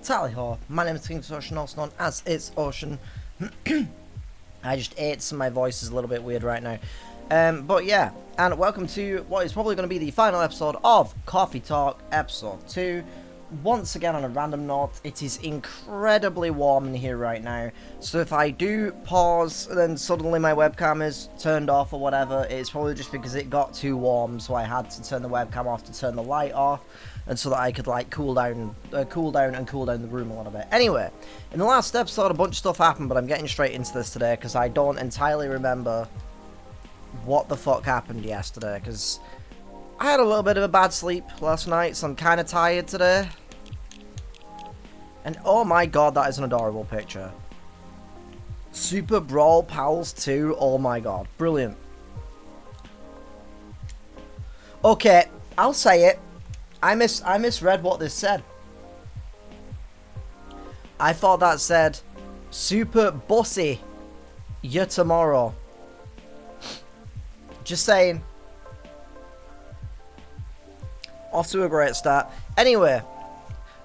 Tally ho, my name is KingFishOcean, also known as It's Ocean. I just ate, so my voice is a little bit weird right now. But yeah, and welcome to what is probably going to be the final episode of Coffee Talk, episode 2. Once again, on a random note, it is incredibly warm in here right now, so if I do pause and then suddenly my webcam is turned off or whatever, it's probably just because it got too warm, so I had to turn the webcam off to turn the light off, and so that I could like cool down the room a little bit. Anyway, in the last episode a bunch of stuff happened, but I'm getting straight into this today because I don't entirely remember what the fuck happened yesterday, because I had a little bit of a bad sleep last night, so I'm kind of tired today. And oh my god, that is an adorable picture. Super Brawl Pals 2, oh my god, brilliant. Okay, I'll say it. I misread what this said. I thought that said, Super Bussy, you tomorrow. Just saying. Off to a great start. Anyway,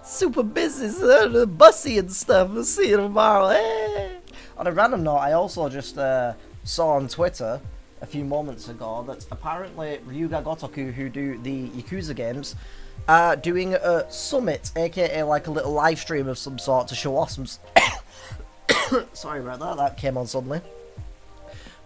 super busy, bussy and stuff. We'll see you tomorrow. Hey. On a random note, I also just saw on Twitter a few moments ago that apparently Ryuga Gotoku, who do the Yakuza games, are doing a summit, aka like a little live stream of some sort to show off some... Sorry about that, that came on suddenly.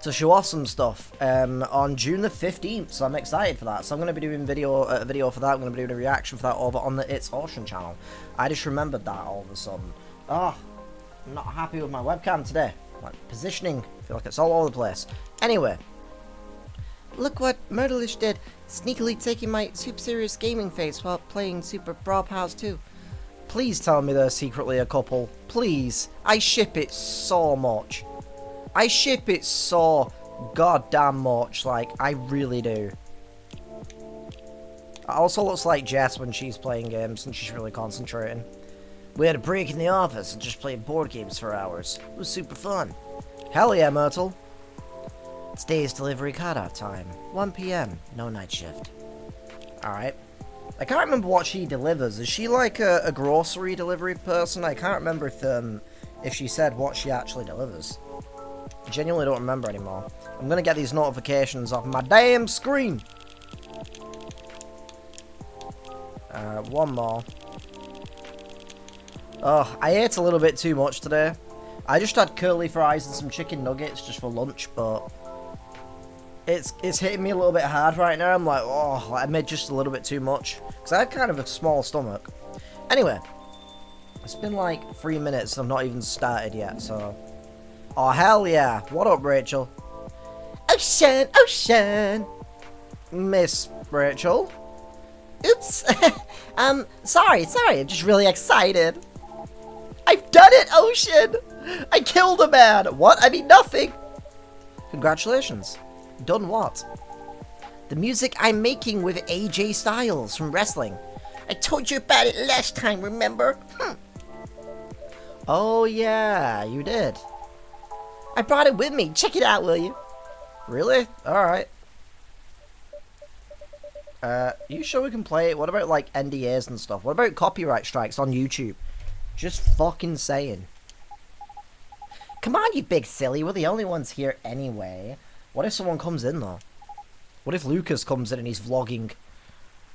To show off some stuff on June the 15th, so I'm excited for that. So I'm going to be doing a video for that. I'm going to be doing a reaction for that over on the It's Ocean channel. I just remembered that all of a sudden. Oh, I'm not happy with my webcam today. Like, positioning, I feel like it's all over the place. Anyway, look what Myrtleish did, sneakily taking my super serious gaming face while playing Super Brawl Pals 2. Please tell me they're secretly a couple. Please. I ship it so much. I ship it so goddamn much, like, I really do. It also looks like Jess when she's playing games and she's really concentrating. We had a break in the office and just played board games for hours. It was super fun. Hell yeah, Myrtle. Today's delivery cutoff time, 1 PM, no night shift. Alright. I can't remember what she delivers. Is she like a grocery delivery person? I can't remember if she said what she actually delivers. I genuinely don't remember anymore. I'm gonna get these notifications off my damn screen. One more. Oh, I ate a little bit too much today. I just had curly fries and some chicken nuggets just for lunch, but it's hitting me a little bit hard right now. I'm like, oh, I made just a little bit too much because I had kind of a small stomach. Anyway, it's been like 3 minutes and I've not even started yet, so. Oh, hell yeah. What up, Rachel? Ocean, Ocean. Miss Rachel? Oops. Sorry. I'm just really excited. I've done it, Ocean. I killed a man. What? I mean, nothing. Congratulations. Done what? The music I'm making with AJ Styles from wrestling. I told you about it last time, remember? Oh, yeah, you did. I brought it with me. Check it out, will you? Really? Alright. You sure we can play it? What about, like, NDAs and stuff? What about copyright strikes on YouTube? Just fucking saying. Come on, you big silly. We're the only ones here anyway. What if someone comes in, though? What if Lucas comes in and he's vlogging?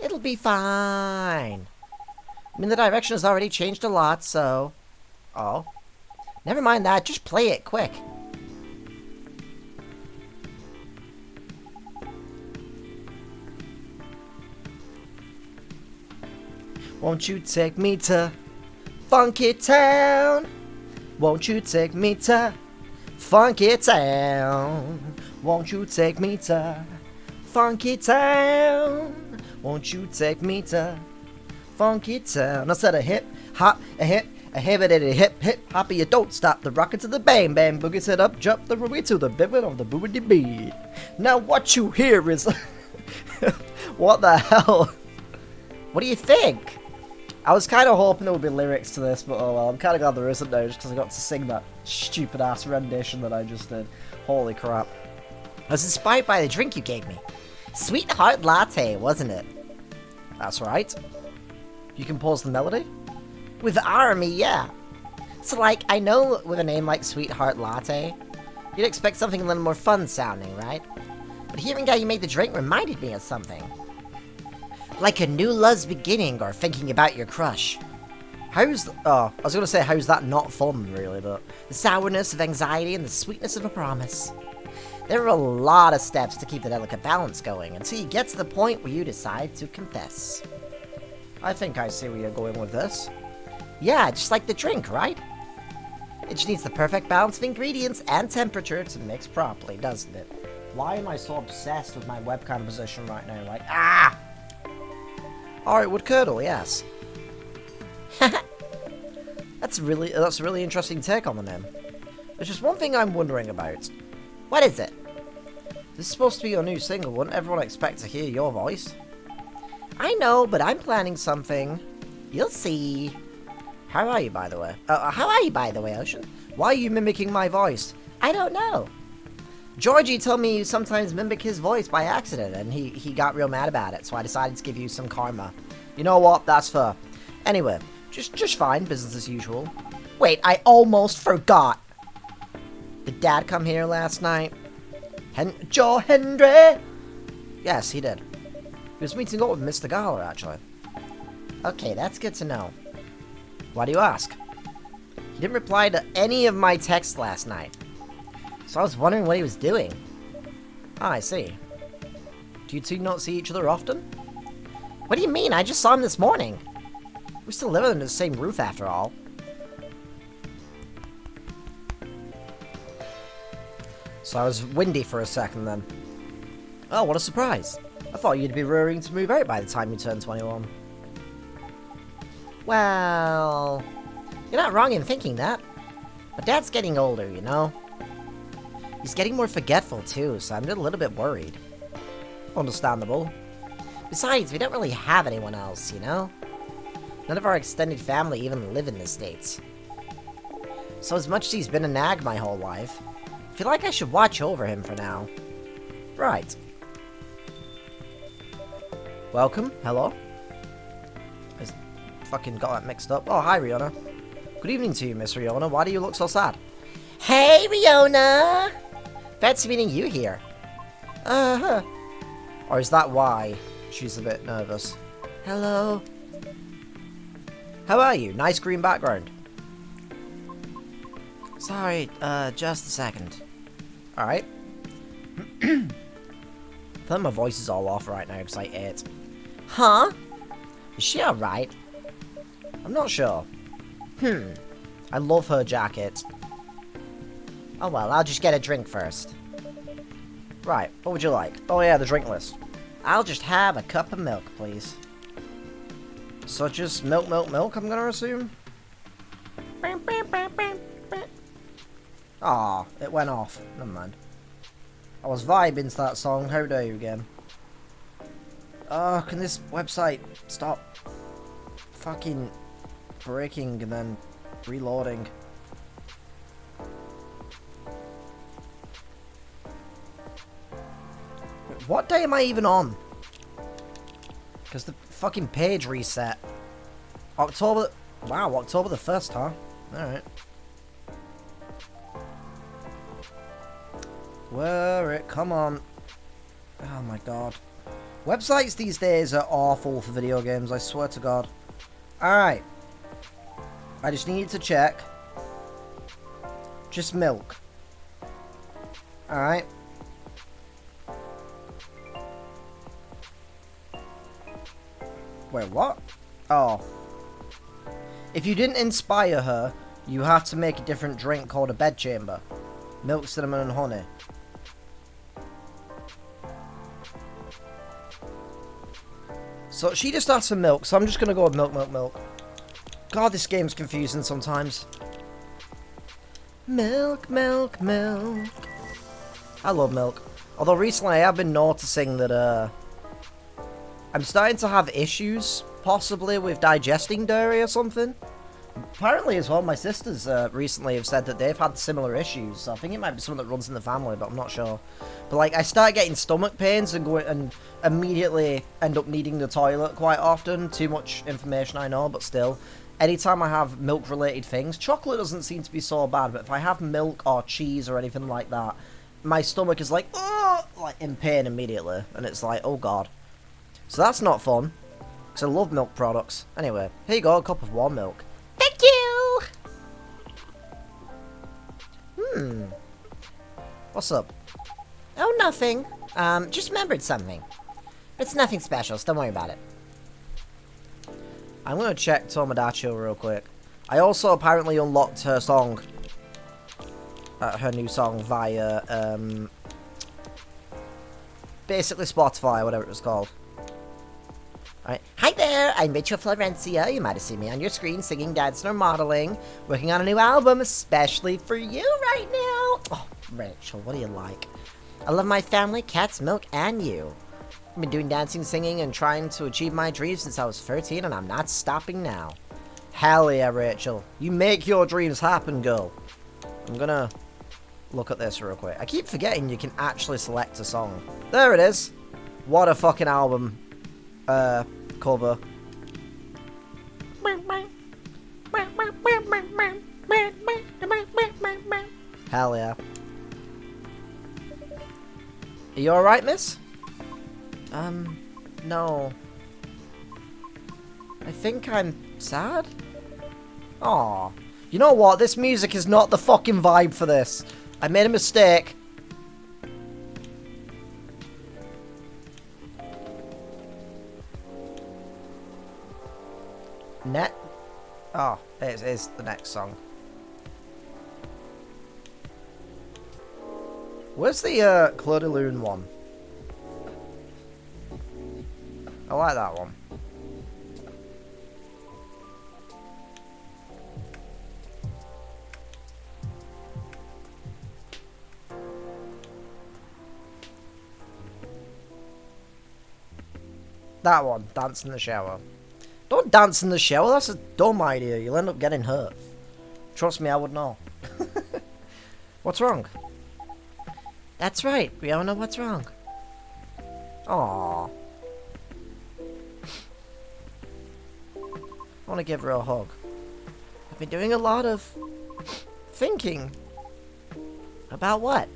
It'll be fine. I mean, the direction has already changed a lot, so... Oh. Never mind that. Just play it, quick. Won't you take me to Funky Town? Won't you take me to Funky Town? Won't you take me to Funky Town? Won't you take me to Funky Town? I said a hip, hop, a hip, a hip, hoppy, you don't stop. The rocket to the bang, bang, boogie set up, jump the ruby to the bibbit of the boobity bead. Now what you hear is... What the hell? What do you think? I was kind of hoping there would be lyrics to this, but oh well, I'm kind of glad there isn't now, just because I got to sing that stupid-ass rendition that I just did. Holy crap. I was inspired by the drink you gave me. Sweetheart latte, wasn't it? That's right. You composed the melody? With army, yeah. So, like, I know with a name like Sweetheart Latte, you'd expect something a little more fun sounding, right? But hearing how you made the drink reminded me of something. Like a new love's beginning or thinking about your crush. I was gonna say, how's that not fun, really, but the sourness of anxiety and the sweetness of a promise. There are a lot of steps to keep the delicate balance going until you get to the point where you decide to confess. I think I see where you're going with this. Yeah, just like the drink, right? It just needs the perfect balance of ingredients and temperature to mix properly, doesn't it? Why am I so obsessed with my webcam position right now? Like, ah! Alright, would curdle, yes. That's a really interesting take on the name. There's just one thing I'm wondering about. What is it? This is supposed to be your new single. Wouldn't everyone expect to hear your voice? I know, but I'm planning something. You'll see. How are you, by the way? Ocean? Why are you mimicking my voice? I don't know. Georgie told me you sometimes mimic his voice by accident, and he got real mad about it, so I decided to give you some karma. You know what? That's fair. Anyway, just fine, business as usual. Wait, I almost forgot. Did Dad come here last night? Joe Hendry? Yes, he did. He was meeting up with Mr. Gala, actually. Okay, that's good to know. Why do you ask? He didn't reply to any of my texts last night. So I was wondering what he was doing. Ah, I see. Do you two not see each other often? What do you mean? I just saw him this morning. We still live under the same roof after all. So I was windy for a second then. Oh, what a surprise. I thought you'd be raring to move out by the time you turn 21. Well, you're not wrong in thinking that. But Dad's getting older, you know? He's getting more forgetful too, so I'm a little bit worried. Understandable. Besides, we don't really have anyone else, you know? None of our extended family even live in the States. So as much as he's been a nag my whole life, I feel like I should watch over him for now. Right. Welcome. Hello. I fucking got that mixed up. Oh, hi, Rihanna. Good evening to you, Miss Rihanna. Why do you look so sad? Hey, Rihanna! Fancy meeting you here. Uh-huh. Or is that why she's a bit nervous? Hello. How are you? Nice green background. Sorry, just a second. Alright. I think my voice is all off right now because I ate. Huh? Is she alright? I'm not sure. I love her jacket. Oh well, I'll just get a drink first. Right, what would you like? Oh yeah, the drink list. I'll just have a cup of milk, please. So just milk, I'm gonna assume? Aw, it went off. Never mind. I was vibing to that song. How dare you again? Oh, can this website stop fucking breaking and then reloading? Wait, what day am I even on? Because the fucking page reset. October... Wow, October the 1st, huh? Alright. Where it? Come on. Oh my god. Websites these days are awful for video games, I swear to god. Alright. I just need to check. Just milk. Alright. Wait, what? Oh. If you didn't inspire her, you have to make a different drink called a bedchamber. Milk, cinnamon, and honey. So she just asked for milk, so I'm just gonna go with milk. God, this game's confusing sometimes. Milk. I love milk. Although recently I have been noticing that I'm starting to have issues, possibly with digesting dairy or something. Apparently as well, my sisters recently have said that they've had similar issues, so I think it might be something that runs in the family, but I'm not sure. But like, I start getting stomach pains and immediately end up needing the toilet quite often. Too much information, I know, but still. Anytime I have milk-related things, chocolate doesn't seem to be so bad, but if I have milk or cheese or anything like that, my stomach is like, oh, like in pain immediately, and it's like, oh god. So that's not fun, because I love milk products. Anyway, here you go, a cup of warm milk. Thank you! What's up? Oh, nothing. Just remembered something. It's nothing special, so don't worry about it. I'm gonna check Tomodachi real quick. I also apparently unlocked her song. Her new song via, basically Spotify, whatever it was called. Alright. Hi there, I'm Rachel Florencia. You might have seen me on your screen singing, dancing, or modeling. Working on a new album, especially for you right now. Oh, Rachel, what do you like? I love my family, cats, milk, and you. I've been doing dancing, singing, and trying to achieve my dreams since I was 13, and I'm not stopping now. Hell yeah, Rachel. You make your dreams happen, girl. I'm gonna look at this real quick. I keep forgetting you can actually select a song. There it is. What a fucking album. Cover. Hell yeah. Are you alright, miss? No. I think I'm sad? Aw. You know what? This music is not the fucking vibe for this. I made a mistake. Net? Oh, it is the next song. Where's the Claude de Lune one? I like that one. That one, dance in the shower. Don't dance in the shower, that's a dumb idea. You'll end up getting hurt. Trust me, I would know. What's wrong? That's right, we all know what's wrong. Aww. I want to give her a hug. I've been doing a lot of thinking. About what?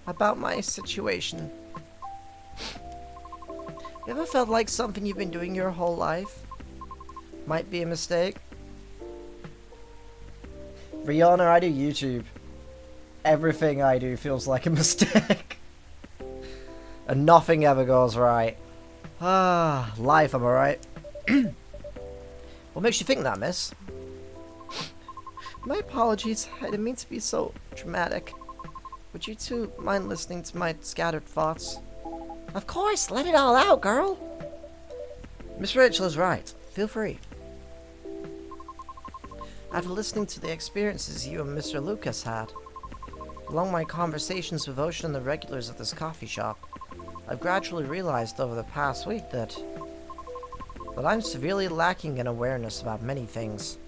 About my situation. You ever felt like something you've been doing your whole life might be a mistake? Rihanna, I do YouTube. Everything I do feels like a mistake. And nothing ever goes right. Ah, life, am I right? What makes you think that, miss? My apologies, I didn't mean to be so dramatic. Would you two mind listening to my scattered thoughts? Of course, let it all out, girl! Miss Rachel is right. Feel free. After listening to the experiences you and Mr. Lucas had, along my conversations with Ocean and the regulars at this coffee shop, I've gradually realized over the past week that I'm severely lacking in awareness about many things.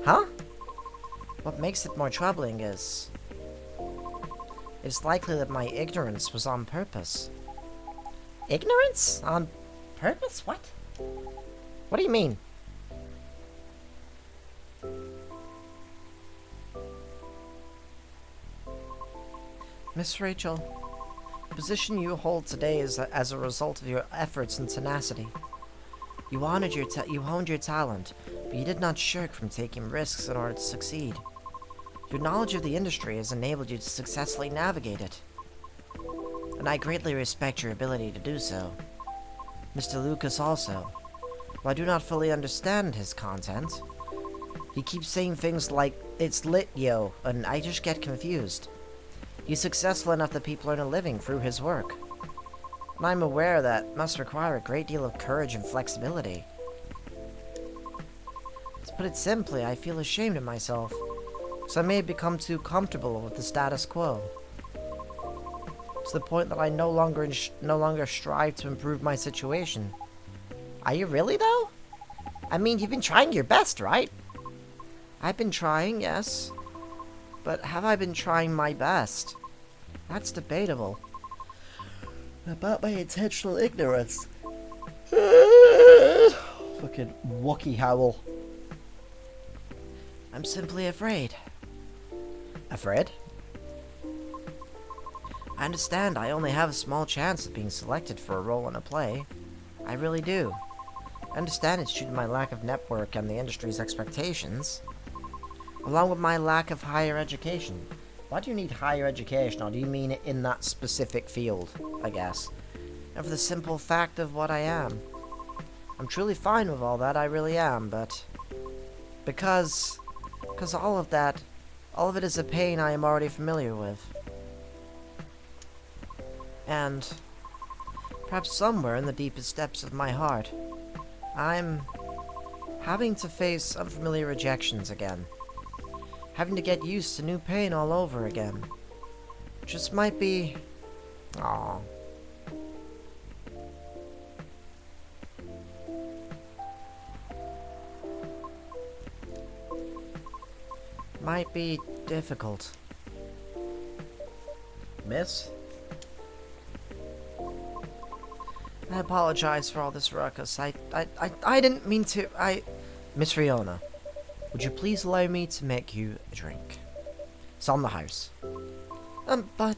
Huh? What makes it more troubling is it's likely that my ignorance was on purpose. Ignorance? On purpose? What? What do you mean? Miss Rachel, the position you hold today is as a result of your efforts and tenacity. You honed your talent, but you did not shirk from taking risks in order to succeed. Your knowledge of the industry has enabled you to successfully navigate it, and I greatly respect your ability to do so. Mr. Lucas also. While I do not fully understand his content, he keeps saying things like, "It's lit, yo," and I just get confused. He's successful enough that people earn a living through his work, and I'm aware that must require a great deal of courage and flexibility. To put it simply, I feel ashamed of myself, so I may have become too comfortable with the status quo, to the point that I no longer strive to improve my situation. Are you really, though? I mean, you've been trying your best, right? I've been trying, yes. But have I been trying my best? That's debatable. About my intentional ignorance. Fucking Wookie howl. I'm simply afraid. Afraid? I understand I only have a small chance of being selected for a role in a play. I really do. I understand it's due to my lack of network and the industry's expectations, along with my lack of higher education. Why do you need higher education, or do you mean it in that specific field, I guess? And for the simple fact of what I am. I'm truly fine with all that, I really am, but because all of it is a pain I am already familiar with. And perhaps somewhere in the deepest depths of my heart, I'm having to face unfamiliar rejections again. Having to get used to new pain all over again. Just might be... Aww. Might be difficult. Miss? I apologize for all this ruckus. I didn't mean to. Miss Fiona, would you please allow me to make you a drink? It's on the house. But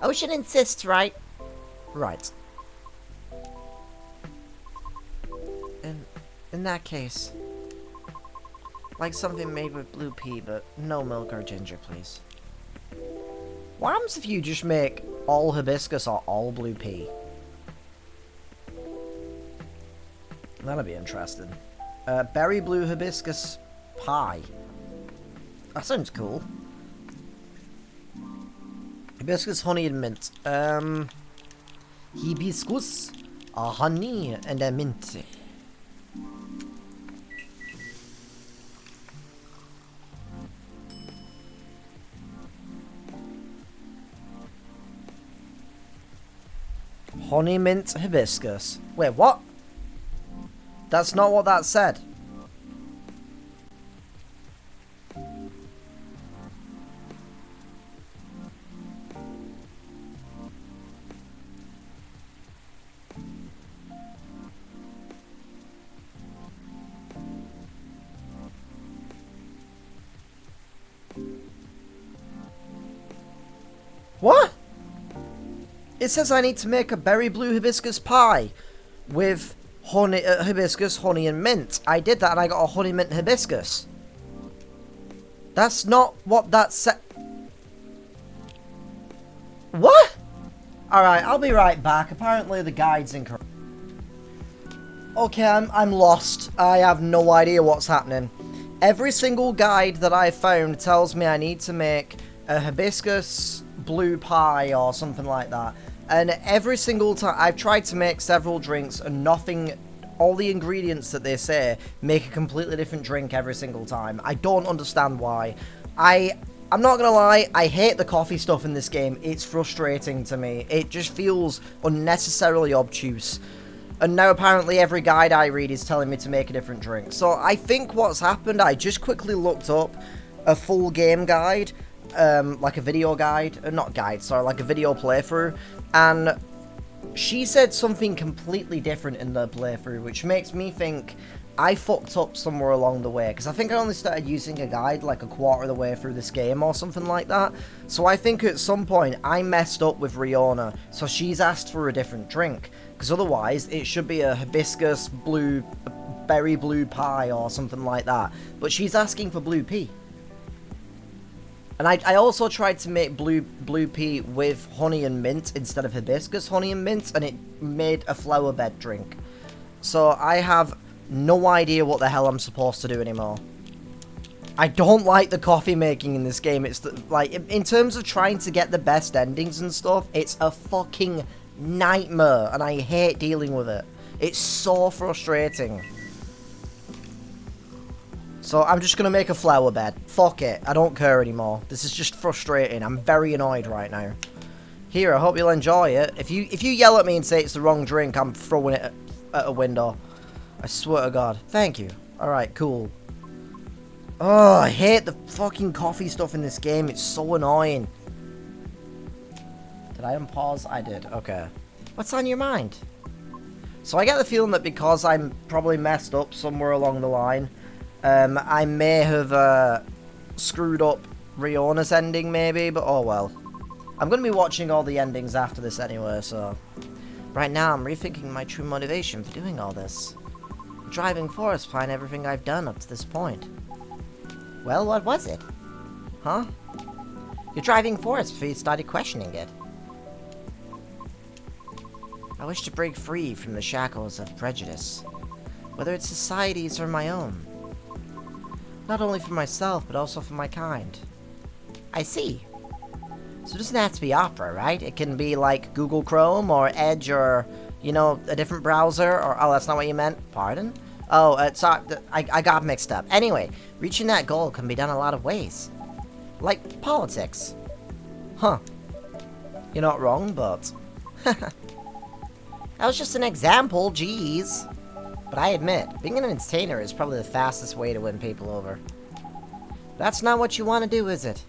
Ocean insists, right? Right. In that case, like something made with blue pea, but no milk or ginger, please. What happens if you just make all hibiscus or all blue pea? That'll be interesting. Berry blue hibiscus pie. That sounds cool. Hibiscus, honey, and mint. Hibiscus, honey, and a mint. Honey, mint, hibiscus. Wait, what? That's not what that said. What? It says I need to make a berry blue hibiscus pie with honey, hibiscus, honey, and mint. I did that and I got a honey mint hibiscus. That's not what that said. What? Alright, I'll be right back. Apparently the guide's incorrect. Okay, I'm lost. I have no idea what's happening. Every single guide that I found tells me I need to make a hibiscus blue pie or something like that. And every single time I've tried to make several drinks and nothing, all the ingredients that they say make a completely different drink every single time. I don't understand why. I'm not gonna lie, I hate the coffee stuff in this game. It's frustrating to me. It just feels unnecessarily obtuse. And now apparently every guide I read is telling me to make a different drink. So I think what's happened, I just quickly looked up a full game guide, like a video guide, not guide, sorry, like a video playthrough, and she said something completely different in the playthrough, which makes me think I fucked up somewhere along the way, because I think I only started using a guide like a quarter of the way through this game or something like that. So I think at some point I messed up with Riona, so she's asked for a different drink, because otherwise it should be a hibiscus blue, berry blue pie or something like that, but she's asking for blue pea. And I also tried to make blue pea with honey and mint instead of hibiscus, honey and mint, and it made a flower bed drink. So I have no idea what the hell I'm supposed to do anymore. I don't like the coffee making in this game. It's like, in terms of trying to get the best endings and stuff, it's a fucking nightmare, and I hate dealing with it. It's so frustrating. So I'm just going to make a flower bed. Fuck it. I don't care anymore. This is just frustrating. I'm very annoyed right now. Here, I hope you'll enjoy it. If you yell at me and say it's the wrong drink, I'm throwing it at a window. I swear to God. Thank you. Alright, cool. Oh, I hate the fucking coffee stuff in this game. It's so annoying. Did I unpause? I did. Okay. What's on your mind? So I get the feeling that because I'm probably messed up somewhere along the line, I may have screwed up Riona's ending maybe, but oh well. I'm going to be watching all the endings after this anyway, so... Right now I'm rethinking my true motivation for doing all this. The driving force behind everything I've done up to this point. Well, what was it? Huh? Your driving force before you started questioning it. I wish to break free from the shackles of prejudice, whether it's society's or my own. Not only for myself, but also for my kind. I see. So it doesn't have to be Opera, right? It can be like Google Chrome or Edge or, you know, a different browser or... Oh, that's not what you meant? Pardon? Oh, sorry, I got mixed up. Anyway, reaching that goal can be done a lot of ways. Like politics. Huh. You're not wrong, but... That was just an example, jeez. But I admit, being an entertainer is probably the fastest way to win people over. That's not what you want to do, is it?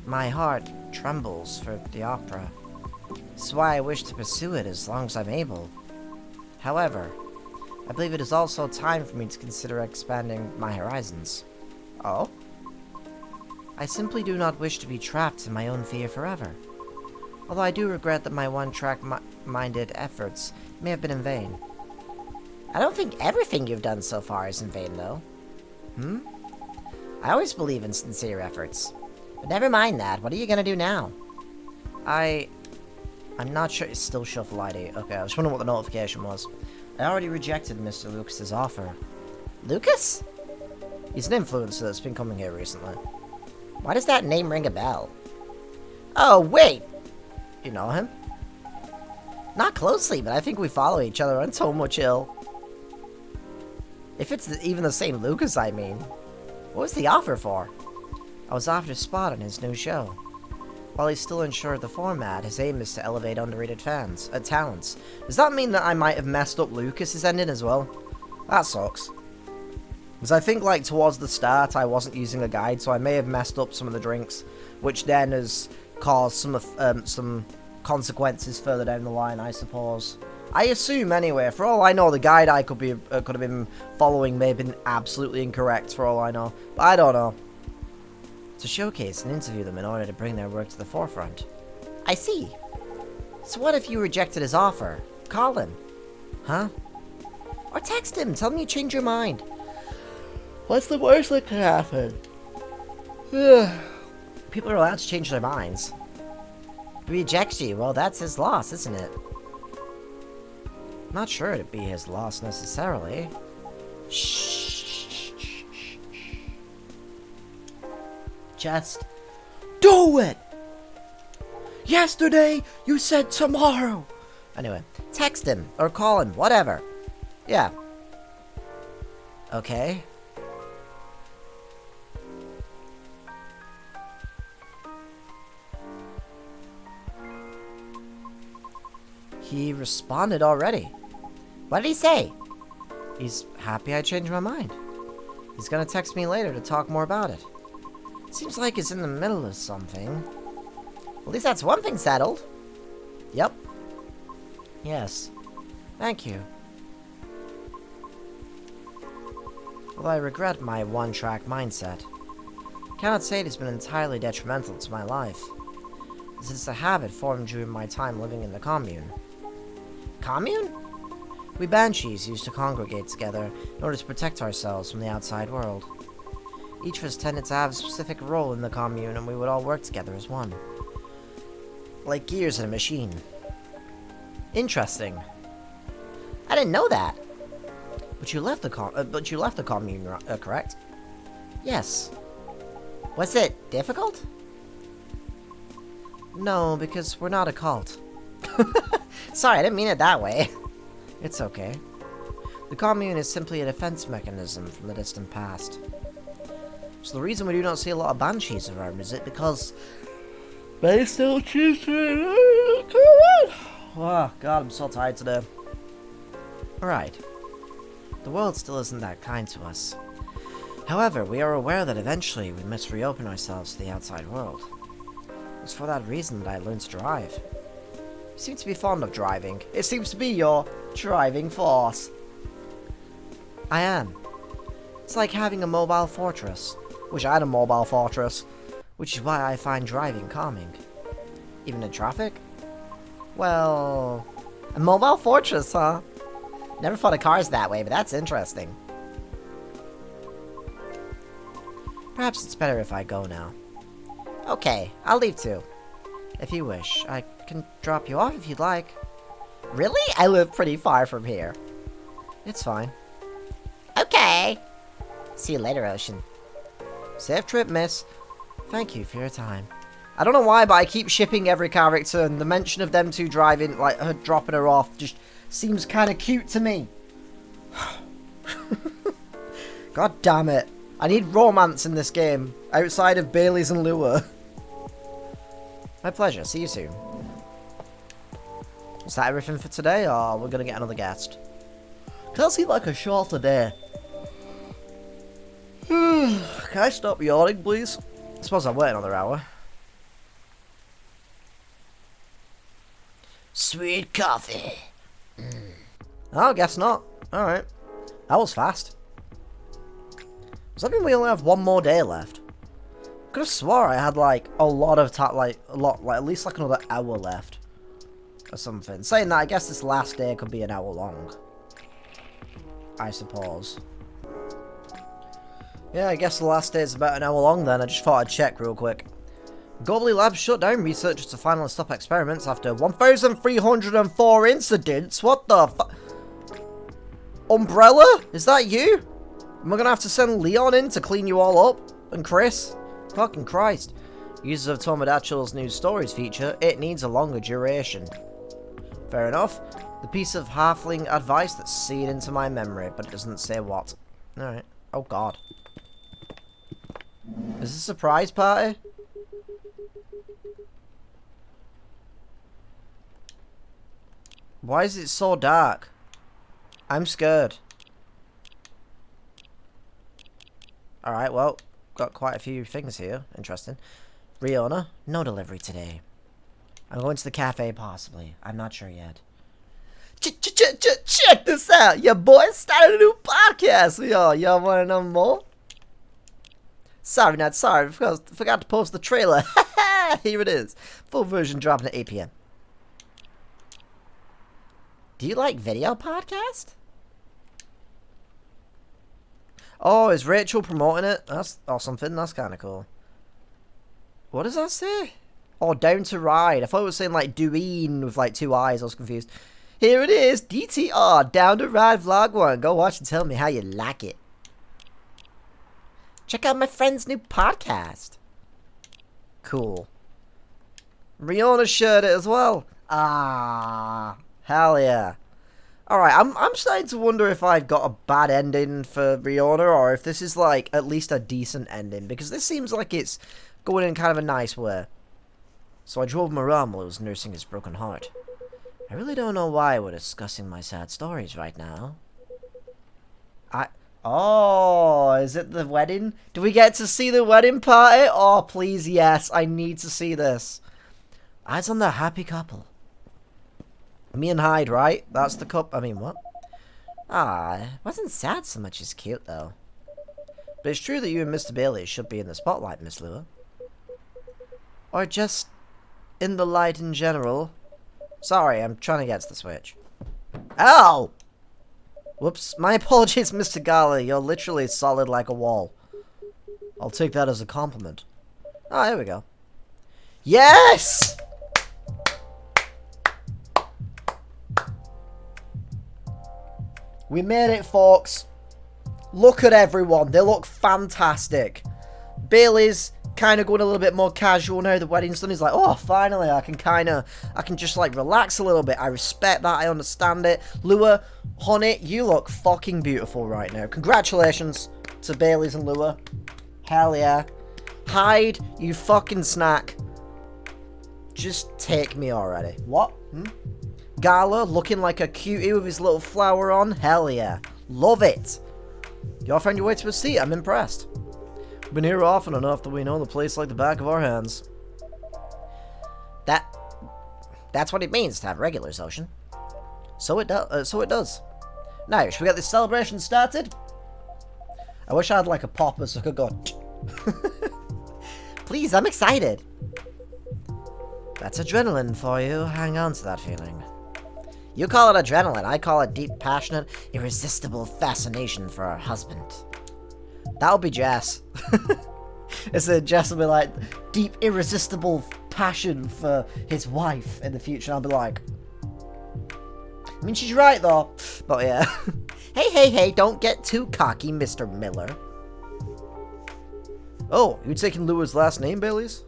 My heart trembles for the opera. That's why I wish to pursue it as long as I'm able. However, I believe it is also time for me to consider expanding my horizons. Oh? I simply do not wish to be trapped in my own fear forever. Although I do regret that my one-track-minded efforts may have been in vain. I don't think everything you've done so far is in vain, though. I always believe in sincere efforts. But never mind that. What are you gonna do now? I'm not sure. It's still Shuffle ID. Okay, I was wondering what the notification was. I already rejected Mr. Lucas's offer. Lucas? He's an influencer that's been coming here recently. Why does that name ring a bell? Oh, wait! You know him? Not closely, but I think we follow each other on so much ill. If it's even the same Lucas, I mean. What was the offer for? I was offered a spot on his new show. While he's still unsure of the format, his aim is to elevate underrated talents. Does that mean that I might have messed up Lucas's ending as well? That sucks. Because I think, like, towards the start, I wasn't using a guide, so I may have messed up some of the drinks, which then has caused some consequences further down the line, I suppose. I assume, anyway. For all I know, the guide I could have been following may have been absolutely incorrect, for all I know. But I don't know. To showcase and interview them in order to bring their work to the forefront. I see. So what if you rejected his offer? Call him. Huh? Or text him. Tell him you changed your mind. What's the worst that could happen? People are allowed to change their minds. If he rejects you, well, that's his loss, isn't it? Not sure it'd be his loss necessarily. Shh. Just do it! Yesterday, you said tomorrow! Anyway, text him, or call him, whatever. Yeah. Okay. He responded already. What did he say? He's happy I changed my mind. He's gonna text me later to talk more about it. Seems like he's in the middle of something. At least that's one thing settled. Yep. Yes. Thank you. Although I regret my one-track mindset, I cannot say it has been entirely detrimental to my life, as it's a habit formed during my time living in the commune. Commune? We banshees used to congregate together in order to protect ourselves from the outside world. Each of us tended to have a specific role in the commune, and we would all work together as one. Like gears in a machine. Interesting. I didn't know that. But you left the commune, correct? Yes. Was it difficult? No, because we're not a cult. Sorry, I didn't mean it that way. It's okay. The commune is simply a defense mechanism from the distant past. So the reason we do not see a lot of banshees around is it because they still choose to... Oh god, I'm so tired today. Right. The world still isn't that kind to us. However, we are aware that eventually we must reopen ourselves to the outside world. It's for that reason that I learned to drive. You seem to be fond of driving. It seems to be your driving force. I am. It's like having a mobile fortress. Wish I had a mobile fortress. Which is why I find driving calming. Even in traffic? Well... a mobile fortress, huh? Never thought of cars that way, but that's interesting. Perhaps it's better if I go now. Okay, I'll leave too. If you wish, I can drop you off if you'd like. Really? I live pretty far from here. It's fine. Okay. See you later, Ocean. Safe trip, miss. Thank you for your time. I don't know why, but I keep shipping every character, and the mention of them two driving, like, her dropping her off, just seems kind of cute to me. God damn it. I need romance in this game, outside of Bailey's and Lure. My pleasure. See you soon. Is that everything for today, or we're going to get another guest? Can't seem like a shorter day. Can I stop yawning, please? I suppose I'll wait another hour. Sweet coffee. Oh, guess not. Alright. That was fast. Does that mean we only have one more day left? I could have swore I had like a lot of time, like at least like another hour left. Or something. Saying that, I guess this last day could be an hour long. I suppose. Yeah, I guess the last day is about an hour long then. I just thought I'd check real quick. Gobley Labs shut down researchers to finally stop experiments after 1,304 incidents. What the fu- Umbrella? Is that you? Am I gonna have to send Leon in to clean you all up? And Chris? Fucking Christ. Users of Tomodachi's new stories feature, it needs a longer duration. Fair enough. The piece of halfling advice that's seared into my memory, but it doesn't say what. Alright. Oh god. Is this a surprise party? Why is it so dark? I'm scared. Alright, well, got quite a few things here. Interesting. Riona, no delivery today. I'm going to the cafe, possibly. I'm not sure yet. Check this out! Your boy started a new podcast! Y'all want to know more? Sorry, not sorry. Forgot to post the trailer. Here it is. Full version dropping at 8 p.m. Do you like video podcast? Oh, is Rachel promoting it? That's or something. That's kind of cool. What does that say? Oh, down to ride. I thought it was saying like Duene with like two eyes. I was confused. Here it is. DTR, Down to Ride Vlog 1. Go watch and tell me how you like it. Check out my friend's new podcast. Cool. Riona shared it as well. Ah, hell yeah. Alright, I'm starting to wonder if I've got a bad ending for Riona, or if this is like at least a decent ending, because this seems like it's going in kind of a nice way. So I drove him around while he was nursing his broken heart. I really don't know why we're discussing my sad stories right now. Oh, is it the wedding? Do we get to see the wedding party? Oh, please, yes. I need to see this. Eyes on the happy couple. Me and Hyde, right? That's the couple. I mean, what? Ah, it wasn't sad so much as cute, though. But it's true that you and Mr. Bailey should be in the spotlight, Miss Lua. Or just in the light in general. Sorry, I'm trying to get to the switch. Ow! Whoops. My apologies, Mr. Gala. You're literally solid like a wall. I'll take that as a compliment. Ah, here we go. Yes! We made it, folks. Look at everyone. They look fantastic. Bailey's kind of going a little bit more casual now. The wedding's done. He's like, oh, finally, I can just like relax a little bit. I respect that. I understand it. Lua, honey, you look fucking beautiful right now. Congratulations to Bailey's and Lua. Hell yeah. Hyde, you fucking snack. Just take me already. What? gala looking like a cutie with his little flower on. Hell yeah. Love it. Y'all found your way to a seat. I'm impressed. We've been here often enough that we know the place like the back of our hands. That's what it means to have regulars, Ocean. So it does. Now, should we get this celebration started? I wish I had like a popper so I could go. Please, I'm excited. That's adrenaline for you. Hang on to that feeling. You call it adrenaline. I call it deep, passionate, irresistible fascination for our husband. That'll be Jess. It's a Jess will be like, deep, irresistible passion for his wife in the future. And I'll be like, I mean, she's right though. But yeah. Hey, don't get too cocky, Mr. Miller. Oh, you taking Lua's last name, Bailey's?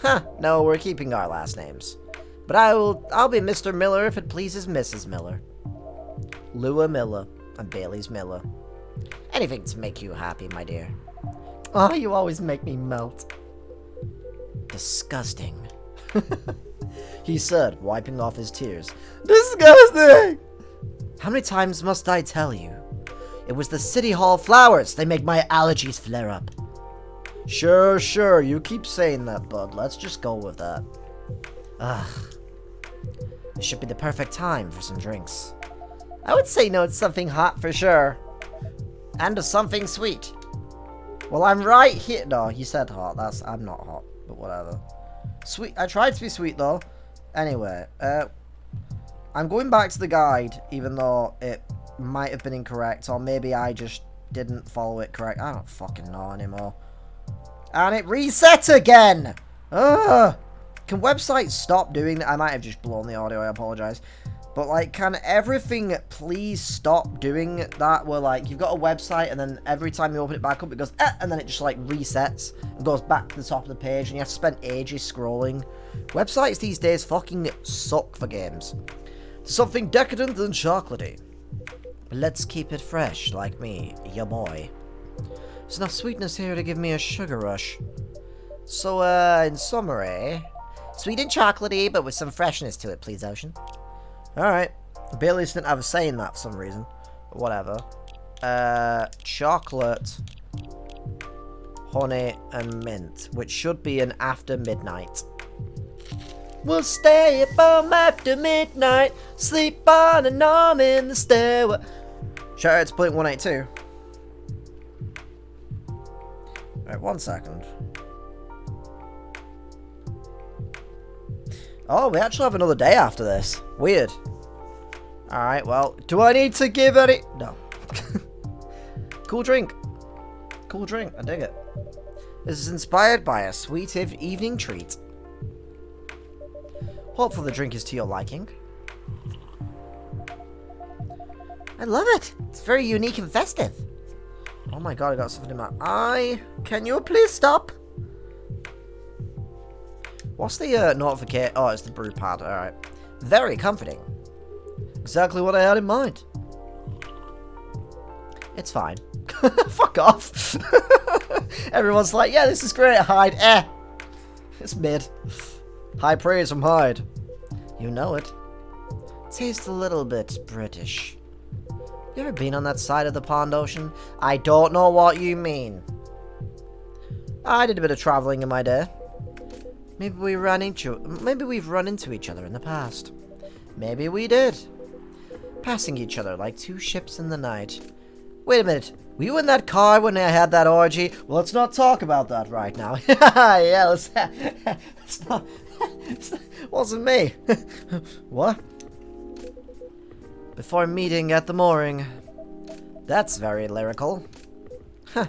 Huh, no, we're keeping our last names. But I'll be Mr. Miller if it pleases Mrs. Miller. Lua Miller and Bailey's Miller. Anything to make you happy, my dear. Oh, you always make me melt. Disgusting. He said, wiping off his tears. Disgusting! How many times must I tell you? It was the City Hall flowers. They make my allergies flare up. Sure, you keep saying that, bud. Let's just go with that. Ugh. It should be the perfect time for some drinks. I would say no to something hot for sure. And to something sweet. Well, I'm right here. No, you said hot. I'm not hot, but whatever. Sweet. I tried to be sweet, though. Anyway, I'm going back to the guide, even though it might have been incorrect, or maybe I just didn't follow it correct. I don't fucking know anymore. And it reset again! Ugh! Can websites stop doing that? I might have just blown the audio, I apologize. But, like, can everything please stop doing that? Where, like, you've got a website, and then every time you open it back up, it goes, and then it just, like, resets and goes back to the top of the page, and you have to spend ages scrolling. Websites these days fucking suck for games. Something decadent and chocolatey. But let's keep it fresh, like me, ya boy. There's enough sweetness here to give me a sugar rush. So, in summary, sweet and chocolatey, but with some freshness to it, please, Ocean. Alright. Bailey's didn't have a say in that for some reason. But whatever. Chocolate, honey, and mint, which should be an after midnight. We'll stay up after midnight, sleep on an arm in the stairwell. Shout out to Blink 182. Alright, 1 second. Oh, we actually have another day after this. Weird. Alright, well, do I need to give any... No. Cool drink. Cool drink, I dig it. This is inspired by a sweet evening treat. Hopefully the drink is to your liking. I love it. It's very unique and festive. Oh my god, I got something in my eye. Can you please stop? What's the notification? Oh, it's the brew pad. Alright. Very comforting. Exactly what I had in mind. It's fine. Fuck off. Everyone's like, yeah, this is great. Hyde. It's mid. High praise from Hyde. You know it. Tastes a little bit British. You ever been on that side of the pond, Ocean? I don't know what you mean. I did a bit of traveling in my day. Maybe we've run into each other in the past. Maybe we did. Passing each other like two ships in the night. Wait a minute. Were you in that car when I had that orgy? Well, let's not talk about that right now. Yeah, let's not. Wasn't me. What? Before meeting at the mooring. That's very lyrical. Huh.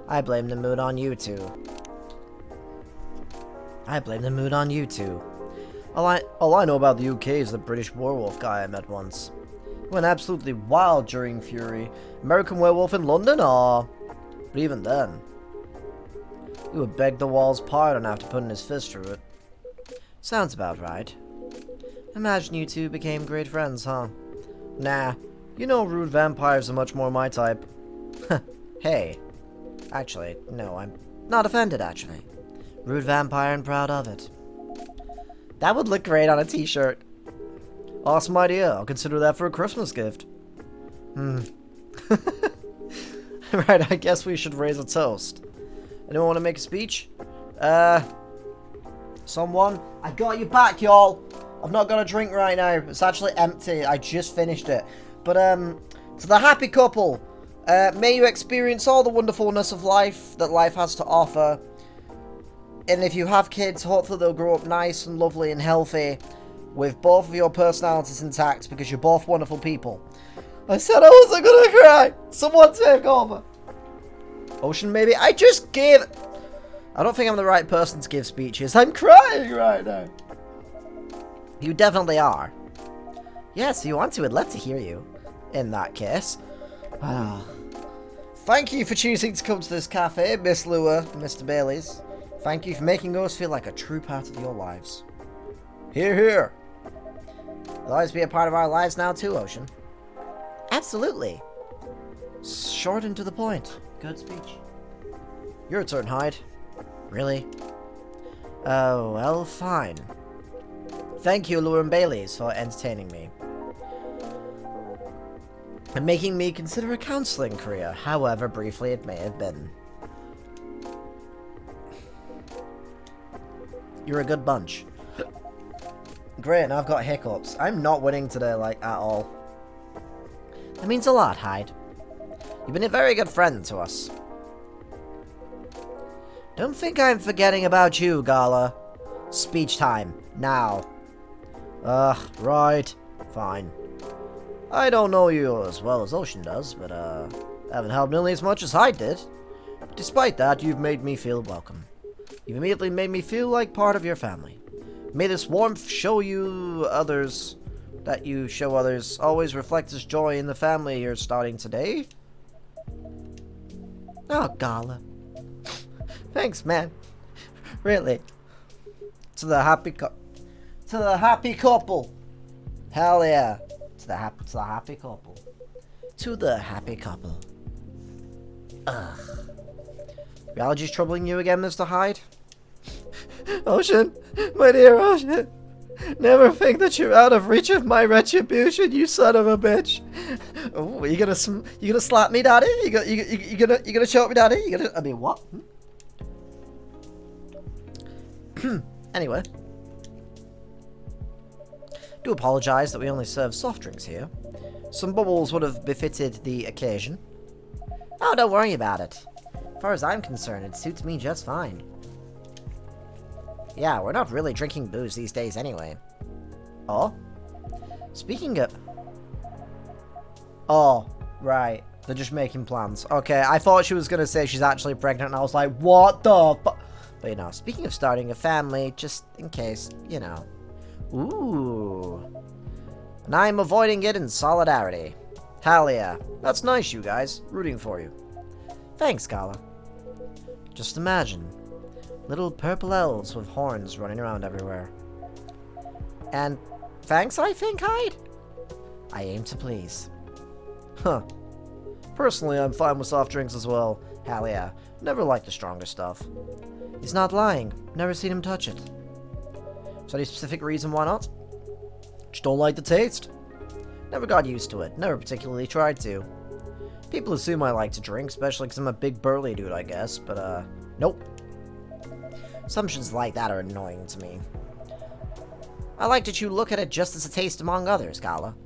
I blame the mood on you two. All I know about the UK is the British werewolf guy I met once. He went absolutely wild during Fury. American werewolf in London, or... But even then... He would beg the walls pardon after putting his fist through it. Sounds about right. Imagine you two became great friends, huh? Nah. You know rude vampires are much more my type. Hey. Actually, no, I'm not offended, actually. Rude vampire and proud of it. That would look great on a t-shirt. Awesome idea. I'll consider that for a Christmas gift. Right, I guess we should raise a toast. Anyone want to make a speech? Someone? I got you back, y'all. I've not got a drink right now. It's actually empty. I just finished it. But, to the happy couple, may you experience all the wonderfulness of life that life has to offer. And if you have kids, hopefully they'll grow up nice and lovely and healthy with both of your personalities intact because you're both wonderful people. I said I wasn't gonna cry. Someone take over. Ocean, maybe? I just gave... I don't think I'm the right person to give speeches. I'm crying right now. You definitely are. Yes, if you want to, I'd love to hear you. In that case. Thank you for choosing to come to this cafe, Miss Lua and Mr. Bailey's. Thank you for making us feel like a true part of your lives. Hear, hear. You'll always be a part of our lives now too, Ocean. Absolutely. Short and to the point. Good speech. Your turn, Hyde. Really? Oh, well, fine. Thank you, Lua and Bailey's, for entertaining me. And making me consider a counseling career, however briefly it may have been. You're a good bunch. Great, and I've got hiccups. I'm not winning today, like, at all. That means a lot, Hyde. You've been a very good friend to us. Don't think I'm forgetting about you, Gala. Speech time, now. Right. Fine. I don't know you as well as Ocean does, but, haven't helped nearly as much as Hyde did. But despite that, you've made me feel welcome. You've immediately made me feel like part of your family. May this warmth show you others, that you show others, always reflect this joy in the family you're starting today. Oh, Gala. Thanks, man. Really. To the happy couple. Hell yeah. To the happy couple. To the happy couple. Ugh. Your allergies troubling you again, Mr. Hyde? Ocean, my dear Ocean, never think that you're out of reach of my retribution, you son of a bitch. Oh, you gonna slap me, daddy? You gonna choke me, daddy? I mean, what? Anyway, do apologize that we only serve soft drinks here. Some bubbles would have befitted the occasion. Oh, don't worry about it. As far as I'm concerned, it suits me just fine. Yeah, we're not really drinking booze these days anyway. Oh? Speaking of... Oh, right. They're just making plans. Okay, I thought she was going to say she's actually pregnant, and I was like, what the fuck? But, you know, speaking of starting a family, just in case, you know. Ooh. And I'm avoiding it in solidarity. Hell yeah. That's nice, you guys. Rooting for you. Thanks, Gala. Just imagine. Little purple elves with horns running around everywhere. And thanks, I think, Hyde? I aim to please. Huh. Personally, I'm fine with soft drinks as well. Hell yeah. Never liked the stronger stuff. He's not lying. Never seen him touch it. Is there any specific reason why not? Just don't like the taste. Never got used to it. Never particularly tried to. People assume I like to drink, especially because I'm a big burly dude, I guess, but, nope. Assumptions like that are annoying to me. I like that you look at it just as a taste among others, Gala.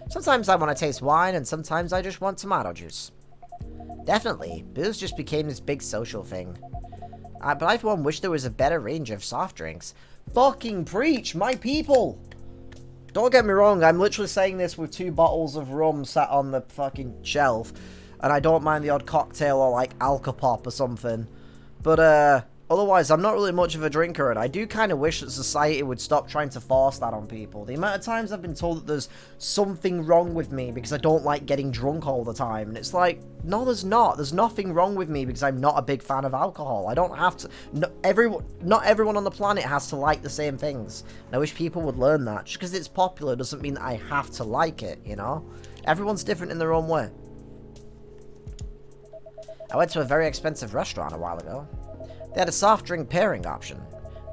Sometimes I want to taste wine, and sometimes I just want tomato juice. Definitely, booze just became this big social thing. But I for one wish there was a better range of soft drinks. Fucking preach, my people! Don't get me wrong, I'm literally saying this with 2 bottles of rum sat on the fucking shelf. And I don't mind the odd cocktail or like Alka-Pop or something. But, otherwise, I'm not really much of a drinker, and I do kind of wish that society would stop trying to force that on people. The amount of times I've been told that there's something wrong with me because I don't like getting drunk all the time, and it's like, no, there's not. There's nothing wrong with me because I'm not a big fan of alcohol. I don't have to... not everyone on the planet has to like the same things. And I wish people would learn that. Just because it's popular doesn't mean that I have to like it, you know? Everyone's different in their own way. I went to a very expensive restaurant a while ago. They had a soft drink pairing option.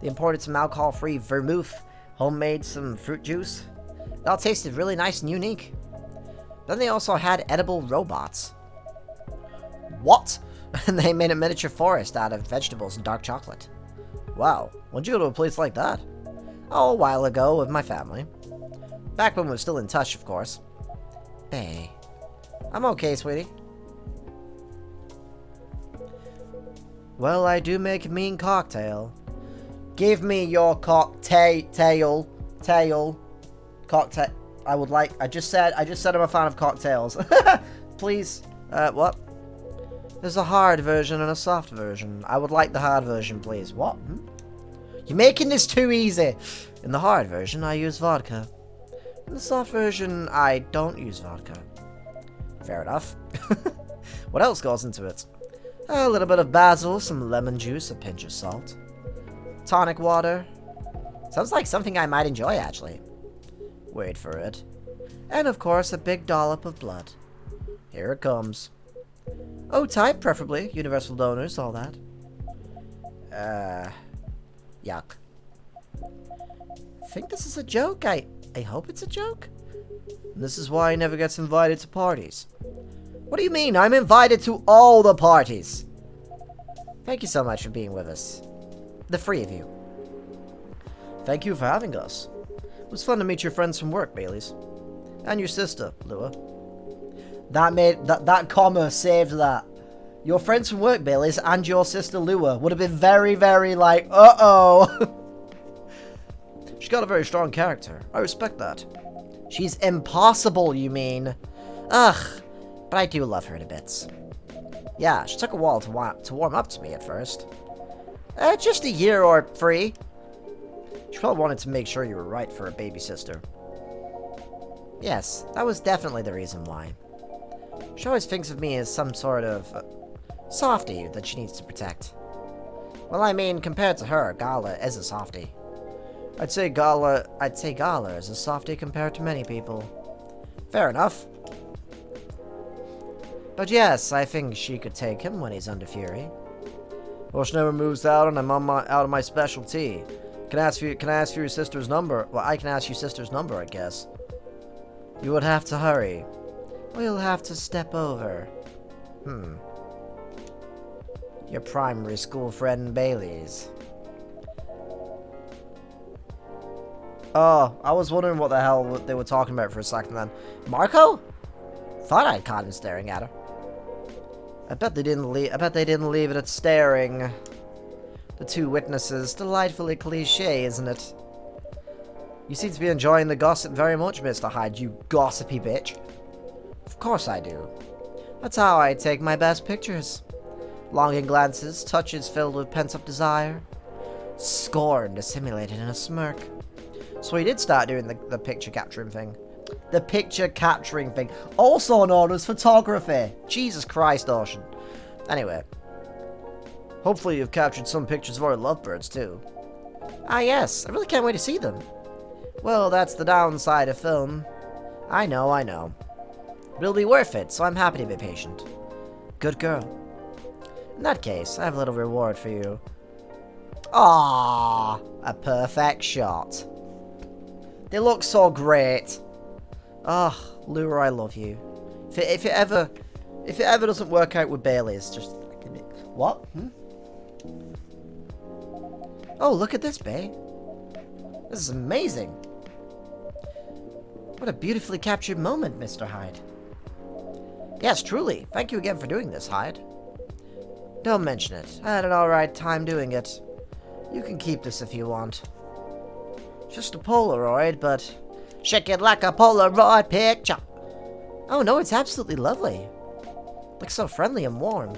They imported some alcohol-free vermouth, homemade some fruit juice, It all tasted really nice and unique. Then they also had edible robots. What? And they made a miniature forest out of vegetables and dark chocolate. Wow, when'd you go to a place like that? Oh, a while ago with my family. Back when we were still in touch, of course. Hey. I'm okay, sweetie. Well, I do make a mean cocktail. Give me your cocktail. Cocktail. I just said I'm a fan of cocktails. Please. What? There's a hard version and a soft version. I would like the hard version, please. What? Hmm? You're making this too easy. In the hard version, I use vodka. In the soft version, I don't use vodka. Fair enough. What else goes into it? A little bit of basil, some lemon juice, a pinch of salt. Tonic water. Sounds like something I might enjoy, actually. Wait for it. And of course, a big dollop of blood. Here it comes. O-type, preferably. Universal donors, all that. Yuck. I think this is a joke. I hope it's a joke. And this is why he never gets invited to parties. What do you mean? I'm invited to all the parties. Thank you so much for being with us. The three of you. Thank you for having us. It was fun to meet your friends from work, Baileys. And your sister, Lua. That comma saved that. Your friends from work, Baileys, and your sister, Lua, would have been very, very like, uh-oh. She's got a very strong character. I respect that. She's impossible, you mean? Ugh. But I do love her to bits. Yeah, she took a while to warm up to me at first. Just a year or 3. She probably wanted to make sure you were right for a baby sister. Yes, that was definitely the reason why. She always thinks of me as some sort of softie that she needs to protect. Well, I mean, compared to her, Gala is a softie. I'd say Gala is a softie compared to many people. Fair enough. But yes, I think she could take him when he's under fury. Well, she never moves out, and I'm out of my specialty. Can I ask for your sister's number? Well, I can ask your sister's number, I guess. You would have to hurry. We'll have to step over. Your primary school friend Bailey's. Oh, I was wondering what the hell they were talking about for a second then. Marco? Thought I'd caught him staring at her. I bet they didn't leave it at staring. The two witnesses. Delightfully cliché, isn't it? You seem to be enjoying the gossip very much, Mr. Hyde, you gossipy bitch. Of course I do. That's how I take my best pictures. Longing glances, touches filled with pent-up desire. Scorn dissimulated in a smirk. So he did start doing the picture capturing thing. The picture capturing thing. Also known as photography. Jesus Christ, Ocean. Anyway. Hopefully you've captured some pictures of our lovebirds, too. Ah, yes. I really can't wait to see them. Well, that's the downside of film. I know. But it'll be worth it, so I'm happy to be patient. Good girl. In that case, I have a little reward for you. Ah, a perfect shot. They look so great. Ah, Lura, I love you. If it ever doesn't work out with Bailey's, just what? Oh, look at this, babe. This is amazing. What a beautifully captured moment, Mr. Hyde. Yes, truly. Thank you again for doing this, Hyde. Don't mention it. I had an alright time doing it. You can keep this if you want. Just a Polaroid, but shake it like a Polaroid picture. Oh no, it's absolutely lovely. Looks so friendly and warm.